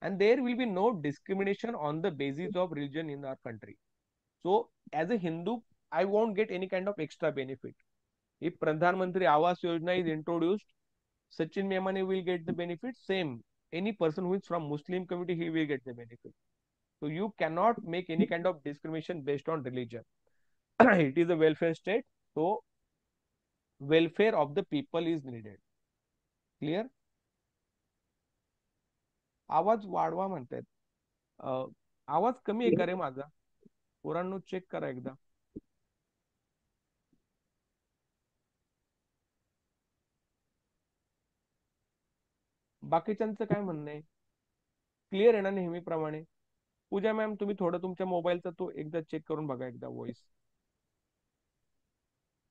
and there will be no discrimination on the basis of religion in our country. So as a Hindu, I won't get any kind of extra benefit. If Pradhan Mantri Awas Yojana is introduced, Sachin Memani will get the benefit. Same, any person who is from Muslim community, he will get the benefit. So you cannot make any kind of discrimination based on religion. It is a welfare state, so welfare of the people is needed. Clear? आवाज वाढवा म्हणतायत. आवाज कमी आहे का रे माझा? पोरांनो चेक करा एकदा. बाकीच्यांचं काय म्हणणं आहे? क्लिअर आहे ना नेहमीप्रमाणे? पूजा मॅम, तुम्ही थोडं तुमच्या मोबाईलचा तो एकदा चेक करून बघा एकदा वॉइस.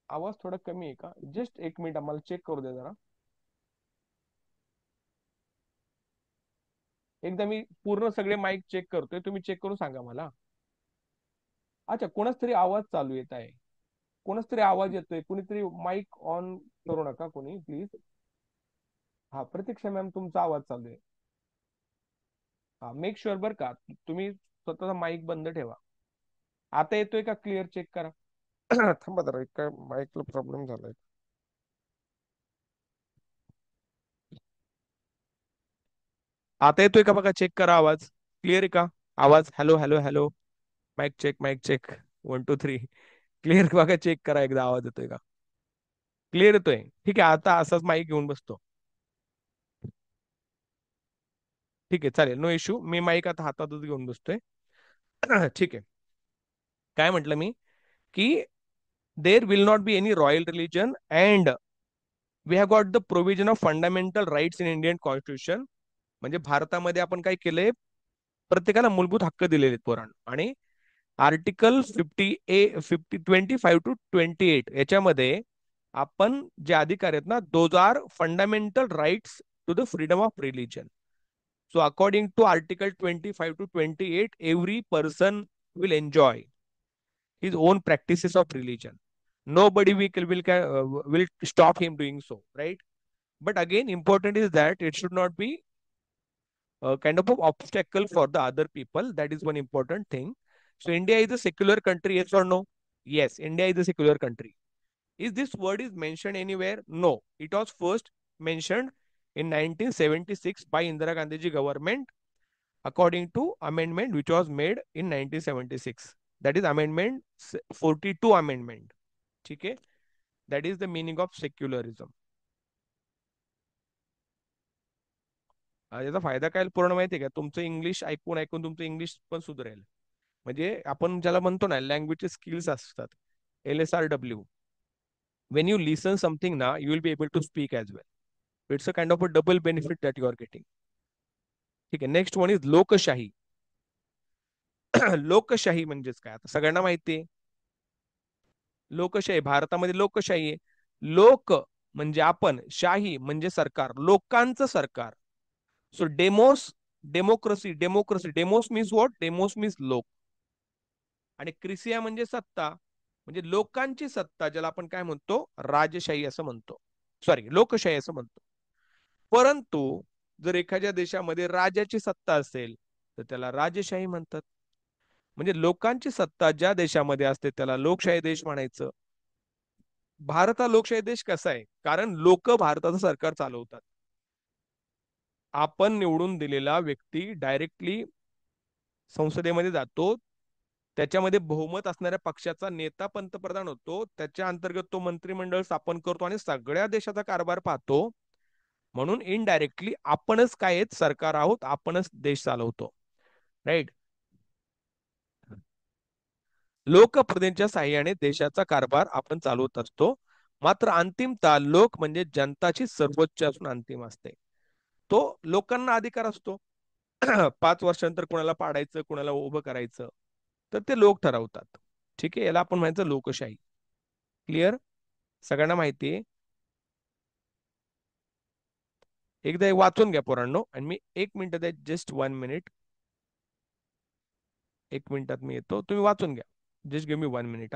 आवाज थोडा कमी आहे का? जस्ट एक मिनिट आम्हाला चेक करू द्या जरा. एकदा मी पूर्ण सगळे माईक चेक करतोय, तुम्ही चेक करून सांगा मला. अच्छा, कोणाच तरी आवाज चालू येत आहे. कोणाच तरी आवाज येतोय. कुणीतरी माईक ऑन करू नका कोणी प्लीज. हा, प्रतीक्षा मॅम तुमचा आवाज चालू आहे. हा, मेक शुअर बर का तुम्ही स्वतःचा माईक बंद ठेवा. आता येतोय का क्लिअर? चेक करा. थांबा जरा, काय माईकला प्रॉब्लेम झालाय. आता येतोय का बघा, चेक करा आवाज. क्लिअर आहे का आवाज? Hello hello hello. Mike check, mike check. 1 2 3. Clear बघा, चेक करा एकदा आवाज येतोय का. क्लिअर येतोय? ठीक आहे, आता असाच माईक घेऊन बसतो. ठीक आहे, चालेल, नो इश्यू. मी माईक आता हातातच घेऊन बसतोय. ठीक आहे. काय म्हटलं मी की there will not be any royal religion and we have got the provision of fundamental rights in Indian constitution. म्हणजे भारतामध्ये आपण काय केलंय, प्रत्येकाला मूलभूत हक्क दिलेले आहेत पोरांनो. आणि आर्टिकल 25 to 28 याच्यामध्ये आपण जे अधिकार आहेत ना, those are fundamental rights to the freedom of religion. So according to Article 25 to 28, every person will enjoy his own practices of religion. Nobody will stop him doing so, right? But again, important is that it should not be a kind of an obstacle for the other people. That is one important thing. So India is a secular country, yes or no? Yes, India is a secular country. Is this word is mentioned anywhere? No. It was first mentioned in 1976 by Indira Gandhi ji government according to amendment which was made in 1976. That is amendment 42 amendment. ठीक है? That is the meaning of secularism. याचा फायदा काय पूर्ण माहिती आहे का? तुमचं इंग्लिश ऐकून ऐकून तुमचं इंग्लिश पण सुधरेल. म्हणजे आपण ज्याला म्हणतो ना, लँग्वेजचे स्किल्स असतात. LSRW. When you listen something now, you will be able to speak as well. It's a kind of a double benefit that you are getting. ठीक आहे. नेक्स्ट वन इज लोकशाही. लोकशाही म्हणजेच काय, आता सगळ्यांना माहिती आहे. लोकशाही, भारतामध्ये लोकशाही आहे. लोक म्हणजे आपण, शाही म्हणजे सरकार, लोकांचं सरकार. So democracy, demos means what, demos means लोक. आणि क्रिसिया म्हणजे सत्ता, म्हणजे लोकांची सत्ता, ज्याला आपण काय म्हणतो, राजशाही असं म्हणतो, सॉरी लोकशाही असं म्हणतो. परंतु जर एखाद्या देशामध्ये राजाची सत्ता असेल तर त्याला राजशाही म्हणतात. म्हणजे लोकांची सत्ता ज्या देशामध्ये असते त्याला लोकशाही देश म्हणायचं. भारत हा लोकशाही देश कसा आहे, कारण लोक भारताचं सरकार चालवतात. आपण निवडून दिलेला व्यक्ती डायरेक्टली संसदेमध्ये जातो, त्याच्यामध्ये बहुमत असणाऱ्या पक्षाचा नेता पंतप्रधान होतो, त्याच्या अंतर्गत तो मंत्रिमंडळ स्थापन करतो आणि सगळ्या देशाचा कारभार पाहतो. म्हणून इनडायरेक्टली आपणच काय आहेत, सरकार आहोत, आपणच देश चालवतो. राईट. लोकप्रतिनिधीच्या साह्याने देशाचा कारभार आपण चालवत असतो. मात्र अंतिमतः लोक म्हणजे जनताची सर्वोच्च असून अंतिम असते. तो लोकांना अधिकार असतो. 5 वर्षानंतर कोणाला पाडायचं, कोणाला उभं करायचं, तर ते लोक ठरवतात. ठीक आहे, याला आपण म्हणायचं लोकशाही. क्लिअर, सगळ्यांना माहिती आहे. एकदा वाचून घ्या पोरांनो, आणि मी 1 मिनिट द्या, जस्ट 1 मिनिट. 1 मिनिटात मी येतो, तुम्ही वाचून घ्या. Just give me 1 minute.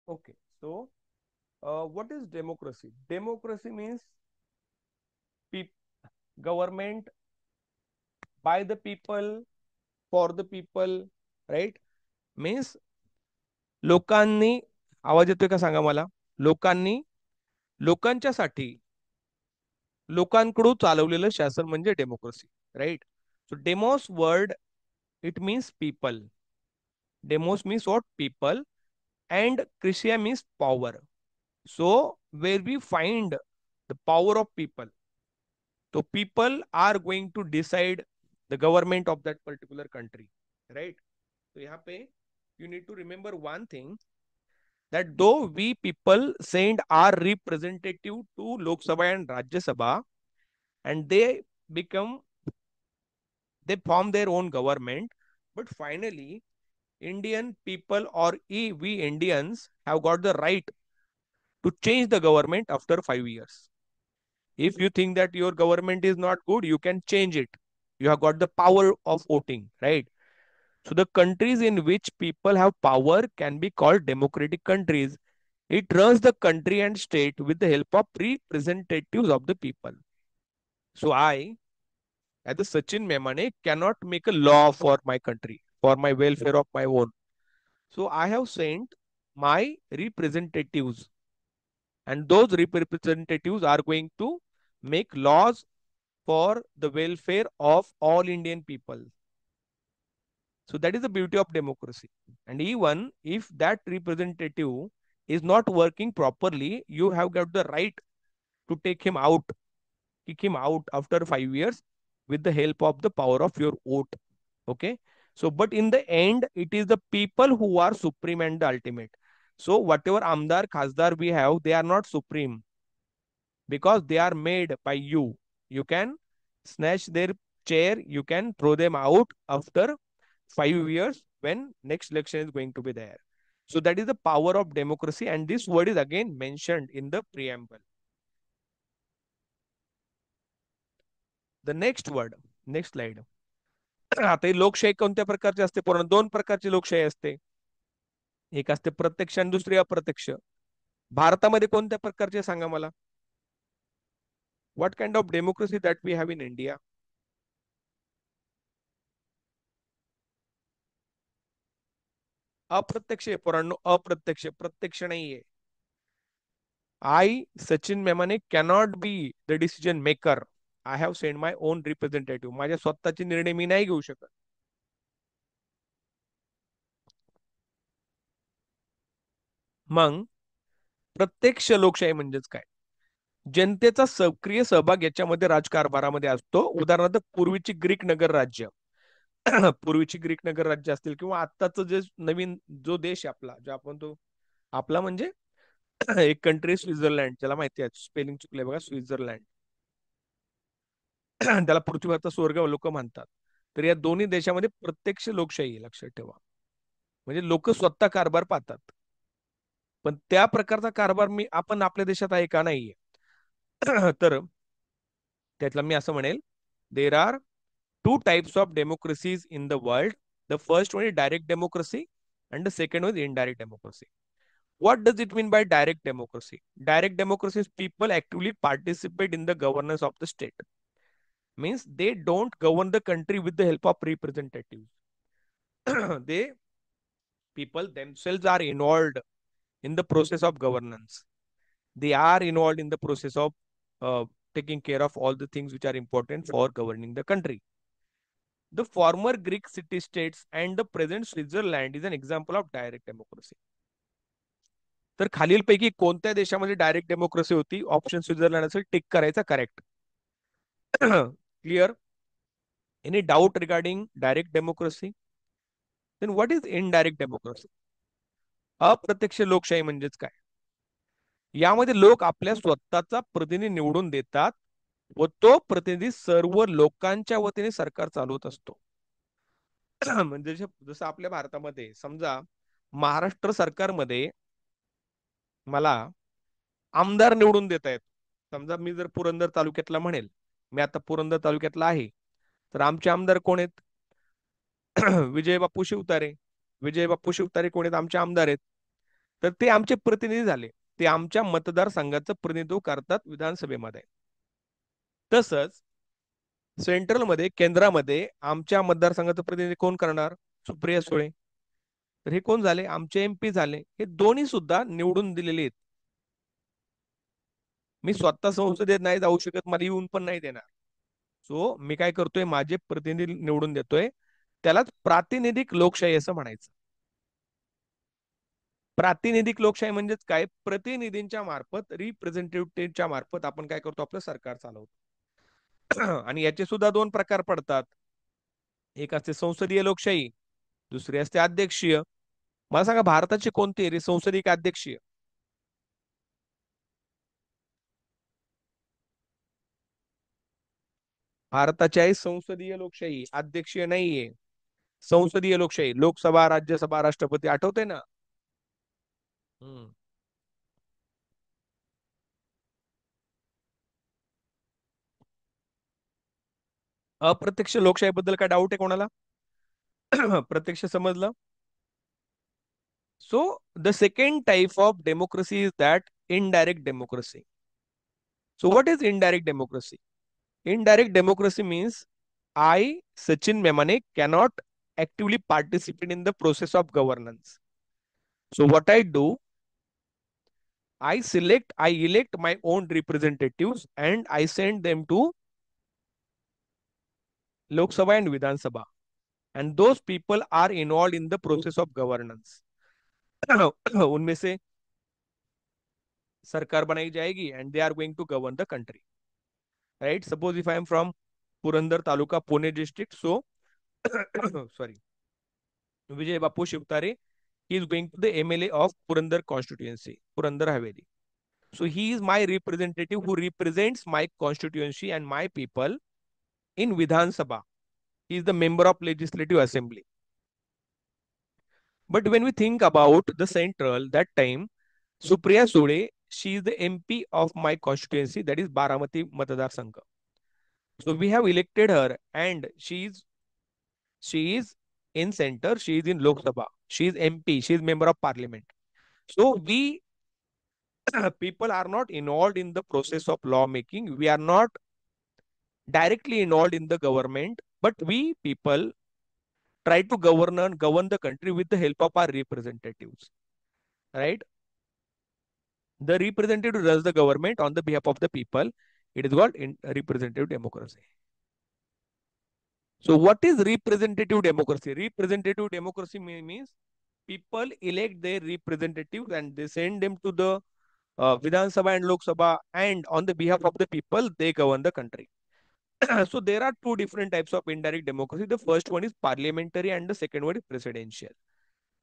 Okay, so what is democracy? Democracy means government by the people, for the people, right? Means लोकांनी, आवाज येतोय का सांगा मला, लोकांनी, लोकांच्यासाठी, लोकांकडून चालवलेलं शासन म्हणजे democracy. Right. So demos word, it means people. Demos means what, people. And Krishya means power. So where we find the power of people, so people are going to decide the government of that particular country, right? So यहाँ पे you need to remember one thing, that though we people send our representative to Lok Sabha and Rajya Sabha, and they form their own government, but finally Indian people, or we Indians, have got the right to change the government after 5 years. If you think that your government is not good, you can change it. You have got the power of voting, right? So the countries in which people have power can be called democratic countries. It runs the country and state with the help of representatives of the people. So I, as the Sachin Memane, cannot make a law for my country, for my welfare of my own. So I have sent my representatives, and those representatives are going to make laws for the welfare of all Indian people. So that is the beauty of democracy. And even if that representative is not working properly, you have got the right to take him out, kick him out after 5 years with the help of the power of your vote. Okay. So, but in the end, it is the people who are supreme and the ultimate. So, whatever Amdar, Khasdar we have, they are not supreme because they are made by you. You can snatch their chair, you can throw them out after 5 years when next election is going to be there. So, that is the power of democracy, and this word is again mentioned in the preamble. The next word, next slide. आता ही लोकशाही कोणत्या प्रकारची असते? पूर्ण दोन प्रकारची लोकशाही असते. एक असते प्रत्यक्ष आणि दुसरी अप्रत्यक्ष. भारतामध्ये कोणत्या प्रकारचे सांगा मला? What kind of democracy that we have in India? अप्रत्यक्ष आहे पोरांनो, अप्रत्यक्ष, प्रत्यक्ष नाहीये. I, Sachin Memane, cannot be the decision maker. I have sent my own representative. माझ्या स्वतःचे निर्णय मी नाही घेऊ शकत. मग प्रत्यक्ष लोकशाही म्हणजेच काय? जनतेचा सक्रिय सहभाग याच्यामध्ये राजकारभारामध्ये असतो. उदाहरणार्थ पूर्वीची ग्रीक नगर राज्य पूर्वीची ग्रीक नगर राज्य असतील किंवा आत्ताचं जे नवीन जो देश आहे आपला, जो आपण तो आपला म्हणजे एक कंट्री स्वित्झर्लंड, ज्याला माहिती आहे स्पेलिंग चुकले बघा, स्वित्झर्लंड. त्याला पृथ्वीवरचा स्वर्ग लोक म्हणतात. तर या दोन्ही देशामध्ये प्रत्यक्ष लोकशाही आहे, लक्षात ठेवा. म्हणजे लोक स्वतः कारभार पाहतात. पण त्या प्रकारचा कारभार आपण आपल्या देशात आहे का? नाहीये. तर त्यातला मी असं म्हणेल, there are two types of democracies in the world. The first one is direct democracy and the second one is indirect democracy. What does it mean by direct democracy? Direct democracy is people actively participate in the governance of the state. Means they don't govern the country with the help of representatives. They people themselves are involved in the process of governance. They are involved in the process of taking care of all the things which are important for governing the country. The former Greek city-states and the present Switzerland is an example of direct democracy. तर खालीलपैकी कोणत्या देशामध्ये डायरेक्ट डेमोक्रेसी होती? ऑप्शन स्वित्झर्लंड असेल, टिक करायचा, correct. Clear? Any doubt regarding direct democracy? Then what is indirect democracy? अप्रत्यक्ष लोकशाही म्हणजेच काय? यामध्ये लोक आपल्या स्वतःचा प्रतिनिधी निवडून देतात व तो प्रतिनिधी सर्व लोकांच्या वतीने सरकार चालवत असतो. म्हणजे जसं आपल्या भारतामध्ये समजा महाराष्ट्र सरकारमध्ये मला आमदार निवडून देता येत. समजा मी जर पुरंदर तालुक्यातला म्हणेल, मी आता पुरंदर तालुक्यातला आहे, तर आमचे आमदार कोण आहेत? विजय बापू शिवतारे. विजय बापू शिवतारे कोण आहेत? आमचे आमदार आहेत. तर ते आमचे प्रतिनिधी झाले. ते आमच्या मतदारसंघाचं प्रतिनिधित्व करतात विधानसभेमध्ये. तसंच सेंट्रलमध्ये, केंद्रामध्ये आमच्या मतदारसंघाचं प्रतिनिधी कोण करणार? सुप्रिया सुळे. तर हे कोण झाले? आमचे एमपी झाले. हे दोन्ही सुद्धा निवडून दिलेले आहेत. मी स्वतः संसदेत नाही जाऊ शकत, मला येऊन पण नाही देणार. सो मी काय करतोय? माझे प्रतिनिधी निवडून देतोय. त्यालाच प्रातिनिधिक लोकशाही असं म्हणायचं. प्रातिनिधिक लोकशाही म्हणजेच काय? प्रतिनिधींच्या मार्फत, रिप्रेझेंटेटिव्हच्या मार्फत आपण काय करतो? आपलं सरकार चालवतो. आणि याचे सुद्धा दोन प्रकार पडतात. एक असते संसदीय लोकशाही, दुसरी असते अध्यक्षीय. मला सांगा, भारताची कोणती रे, संसदीय का अध्यक्षीय? भारताची आहे संसदीय लोकशाही, अध्यक्षीय नाहीये. संसदीय लोकशाही, लोकसभा, राज्यसभा, राष्ट्रपती, आठवते ना? अप्रत्यक्ष लोकशाही बद्दल काय डाऊट आहे कोणाला? प्रत्यक्ष समजलं? So the second type of democracy is that indirect democracy. So what is indirect democracy? Indirect democracy means I, Sachin Memane, cannot actively participate in the process of governance. So what I do, I elect my own representatives and I send them to Lok Sabha and Vidhan Sabha. And those people are involved in the process of governance. उनमें से सरकार बनाई जाएगी and they are going to govern the country. Right? Suppose if I am from Purandar Taluka, Pune district, so sorry. Vijay Bapu Shivtare. He is going to the MLA of Purandar constituency, Purandar Haveli. So he is my representative who represents my constituency and my people in Vidhan Sabha. He is the member of Legislative Assembly. But when we think about the central, that time, Supriya Sule, she is the MP of my constituency, that is Baramati Matadar Sangha. So we have elected her, and she is in center, she is in Lok Sabha, she is MP, she is member of parliament. So we people are not involved in the process of lawmaking. We are not directly involved in the government, but we people try to govern the country with the help of our representatives, right? The representative runs the government on the behalf of the people. It is called representative democracy. So what is representative democracy? Representative democracy means people elect their representatives and they send them to the Vidhan Sabha and Lok Sabha, and on the behalf of the people, they govern the country. So there are two different types of indirect democracy. The first one is parliamentary and the second one is presidential.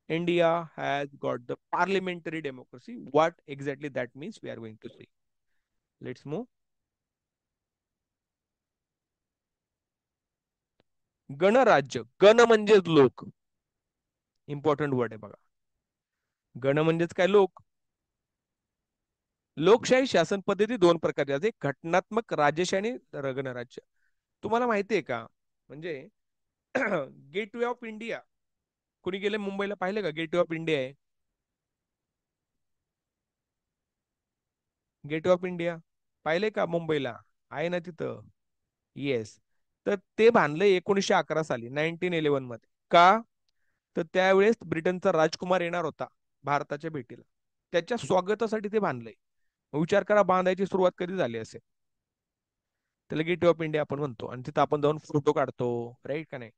India has got the parliamentary democracy. What exactly that means, we are going to see. Let's move. गणराज्य, गण म्हणजेच लोक. इम्पॉर्टंट वर्ड आहे बघा. गण म्हणजेच काय, लोक. लोकशाही शासन पद्धती दोन प्रकारची असते, घटनात्मक राजेशाही आणि गणराज्य. तुम्हाला माहिती आहे का, म्हणजे गेटवे ऑफ इंडिया, कुणी गेले मुंबईला पाहिलं का? गेटवे ऑफ इंडिया आहे. गेटवे ऑफ इंडिया पाहिले का मुंबईला? आहे ना तिथं. येस. तर ते बांधलं 1911 साली, 1911 मध्ये. का? तर त्यावेळेस ब्रिटनचा राजकुमार येणार होता भारताच्या भेटीला, त्याच्या स्वागतासाठी ते बांधलंय. विचार करा, बांधायची सुरुवात कधी झाली असेल. त्याला गेट ऑफ इंडिया आपण म्हणतो, आणि तिथं आपण जाऊन फोटो काढतो, राईट का नाही?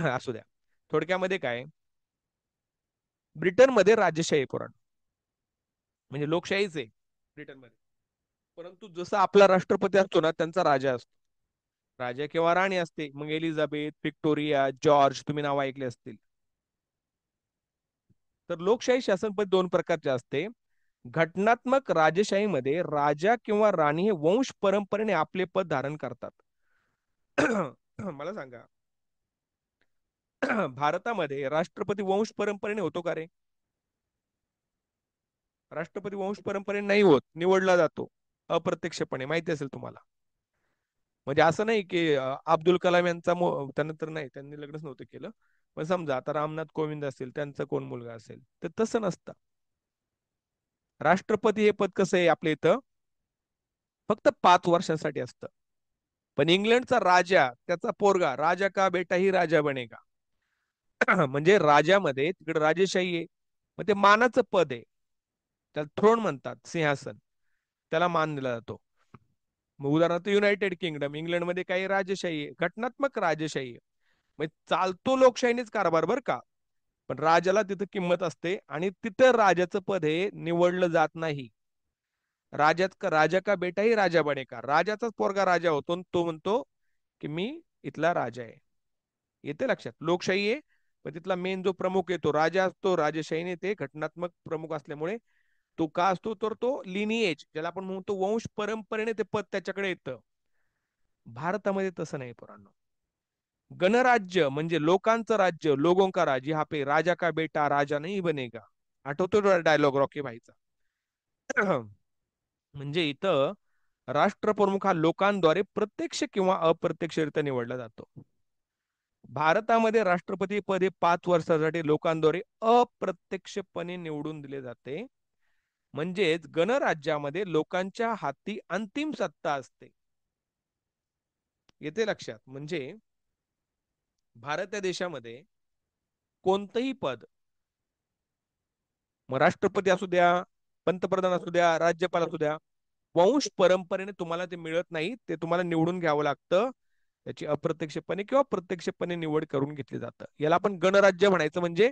असू द्या. थोडक्यामध्ये काय, ब्रिटनमध्ये राजेशाही पुराण, म्हणजे लोकशाहीच आहे ब्रिटनमध्ये. परंतु जसं आपला राष्ट्रपती असतो ना, त्यांचा राजा असतो. राजा किंवा राणी असते. मग एलिझाबेथ, व्हिक्टोरिया, जॉर्ज, तुम्ही नाव ऐकले असतील. तर लोकशाही शासन पद्धती दोन प्रकारचे असते. घटनात्मक राजेशाहीमध्ये राजा किंवा राणी हे वंश परंपरेने आपले पद धारण करतात. मला सांगा, भारतामध्ये राष्ट्रपती वंश परंपरेने होतो का रे? राष्ट्रपती वंश परंपरेने नाही होत, निवडला जातो अप्रत्यक्षपणे, माहिती असेल तुम्हाला. म्हणजे असं नाही की अब्दुल कलाम यांचा त्यांना तर नाही, त्यांनी लग्नच नव्हतं केलं. पण समजा आता रामनाथ कोविंद असतील, त्यांचा कोण मुलगा असेल, तर तसं नसतं. राष्ट्रपती हे पद कसं आहे आपल्या इथं, फक्त 5 वर्षांसाठी असतं. पण इंग्लंडचा राजा, त्याचा पोरगा राजा का बेटा ही राजा बनेगा. म्हणजे राजामध्ये तिकडे राजेशाही आहे. मग ते मानाचं पद आहे, त्याला थ्रोन म्हणतात, सिंहासन. त्याला मान दिला जातो. मग उदाहरणार्थ युनायटेड किंगडम, इंग्लंडमध्ये काही राजेशाही आहे, घटनात्मक राजेशाही आहे. मग चालतो लोकशाहीनेच कारभार बर का, पण राजाला तिथं किंमत असते, आणि तिथं राजाचं पद हे निवडलं जात नाही. राजा का बेटा ही राजा बनेगा, राजाचाच पोरगा राजा होतो, तो म्हणतो की मी इथला राजा आहे. येते लक्षात? लोकशाही आहे, पण तिथला मेन जो प्रमुख आहे तो राजा असतो. राजशाहीने ते घटनात्मक प्रमुख असल्यामुळे तो का असतो, तर तो लिनिएज, ज्याला आपण म्हणतो वंश परंपरेने ते पद त्याच्याकडे येतं. भारतामध्ये तसं नाही पोरांनो. गणराज्य म्हणजे लोकांचं राज्य, लोगों का राज्य. हा पे राजा का बेटा राजा नाही बनेगा. आठवतो डायलॉग रॉकी भाईचा? म्हणजे इथं राष्ट्रप्रमुख हा लोकांद्वारे प्रत्यक्ष किंवा अप्रत्यक्षरित्या निवडला जातो. भारतामध्ये राष्ट्रपती पद हे 5 वर्षासाठी लोकांद्वारे अप्रत्यक्षपणे निवडून दिले जाते. म्हणजेच गणराज्यामध्ये लोकांच्या हाती अंतिम सत्ता असते. येते लक्षात? म्हणजे भारत या देशामध्ये कोणतंही पद, मग राष्ट्रपती असू द्या, पंतप्रधान असू द्या, राज्यपाल असू द्या, वंश परंपरेने तुम्हाला ते मिळत नाही. ते तुम्हाला निवडून घ्यावं लागतं. त्याची अप्रत्यक्षपणे किंवा प्रत्यक्षपणे निवड करून घेतली जातं. याला आपण गणराज्य म्हणायचं. म्हणजे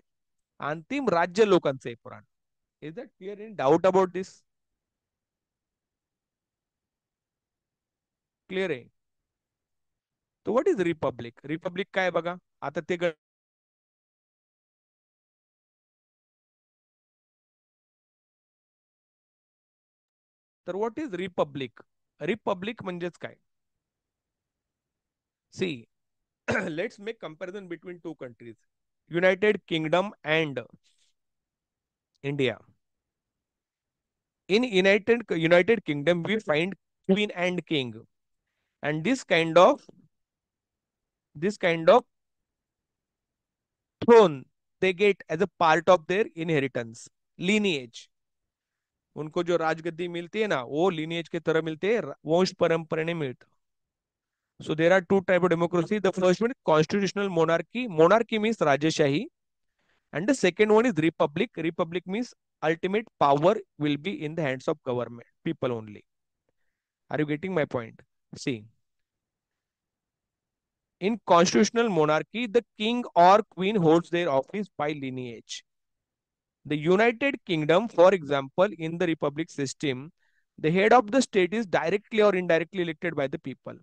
अंतिम राज्य लोकांचं आहे पुराण. Is that clear? In doubt about this? Clear आहे? तो व्हॉट इज रिपब्लिक? रिपब्लिक काय बघा आता ते तर व्हॉट इज रिपब्लिक? रिपब्लिक म्हणजेच काय? See, let's make comparison between two countries, United Kingdom and India. In United Kingdom, we find queen and king, and this kind of throne they get as a part of their inheritance lineage. उनको जो राजगद्दी मिलती है ना, वो lineage के तरह मिलते हैं, वंश परंपरा ने मिलता. So there are two type of democracy. The first one is constitutional monarchy. Monarchy means Rajashahi, and the second one is republic. Republic means ultimate power will be in the hands of government, people only. Are you getting my point? See, in constitutional monarchy, the king or queen holds their office by lineage. The United Kingdom, for example, in the republic system, the head of the state is directly or indirectly elected by the people.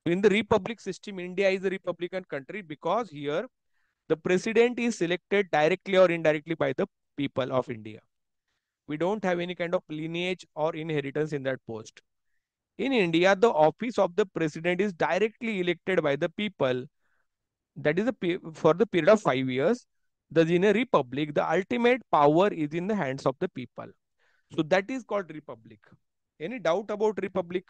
In the republic system, India is a republican country because here the president is selected directly or indirectly by the people of India. We don't have any kind of lineage or inheritance in that post. In India, the office of the president is directly elected by the people. That is for the period of 5 years. The in a republic, the ultimate power is in the hands of the people. So that is called republic. Any doubt about republic?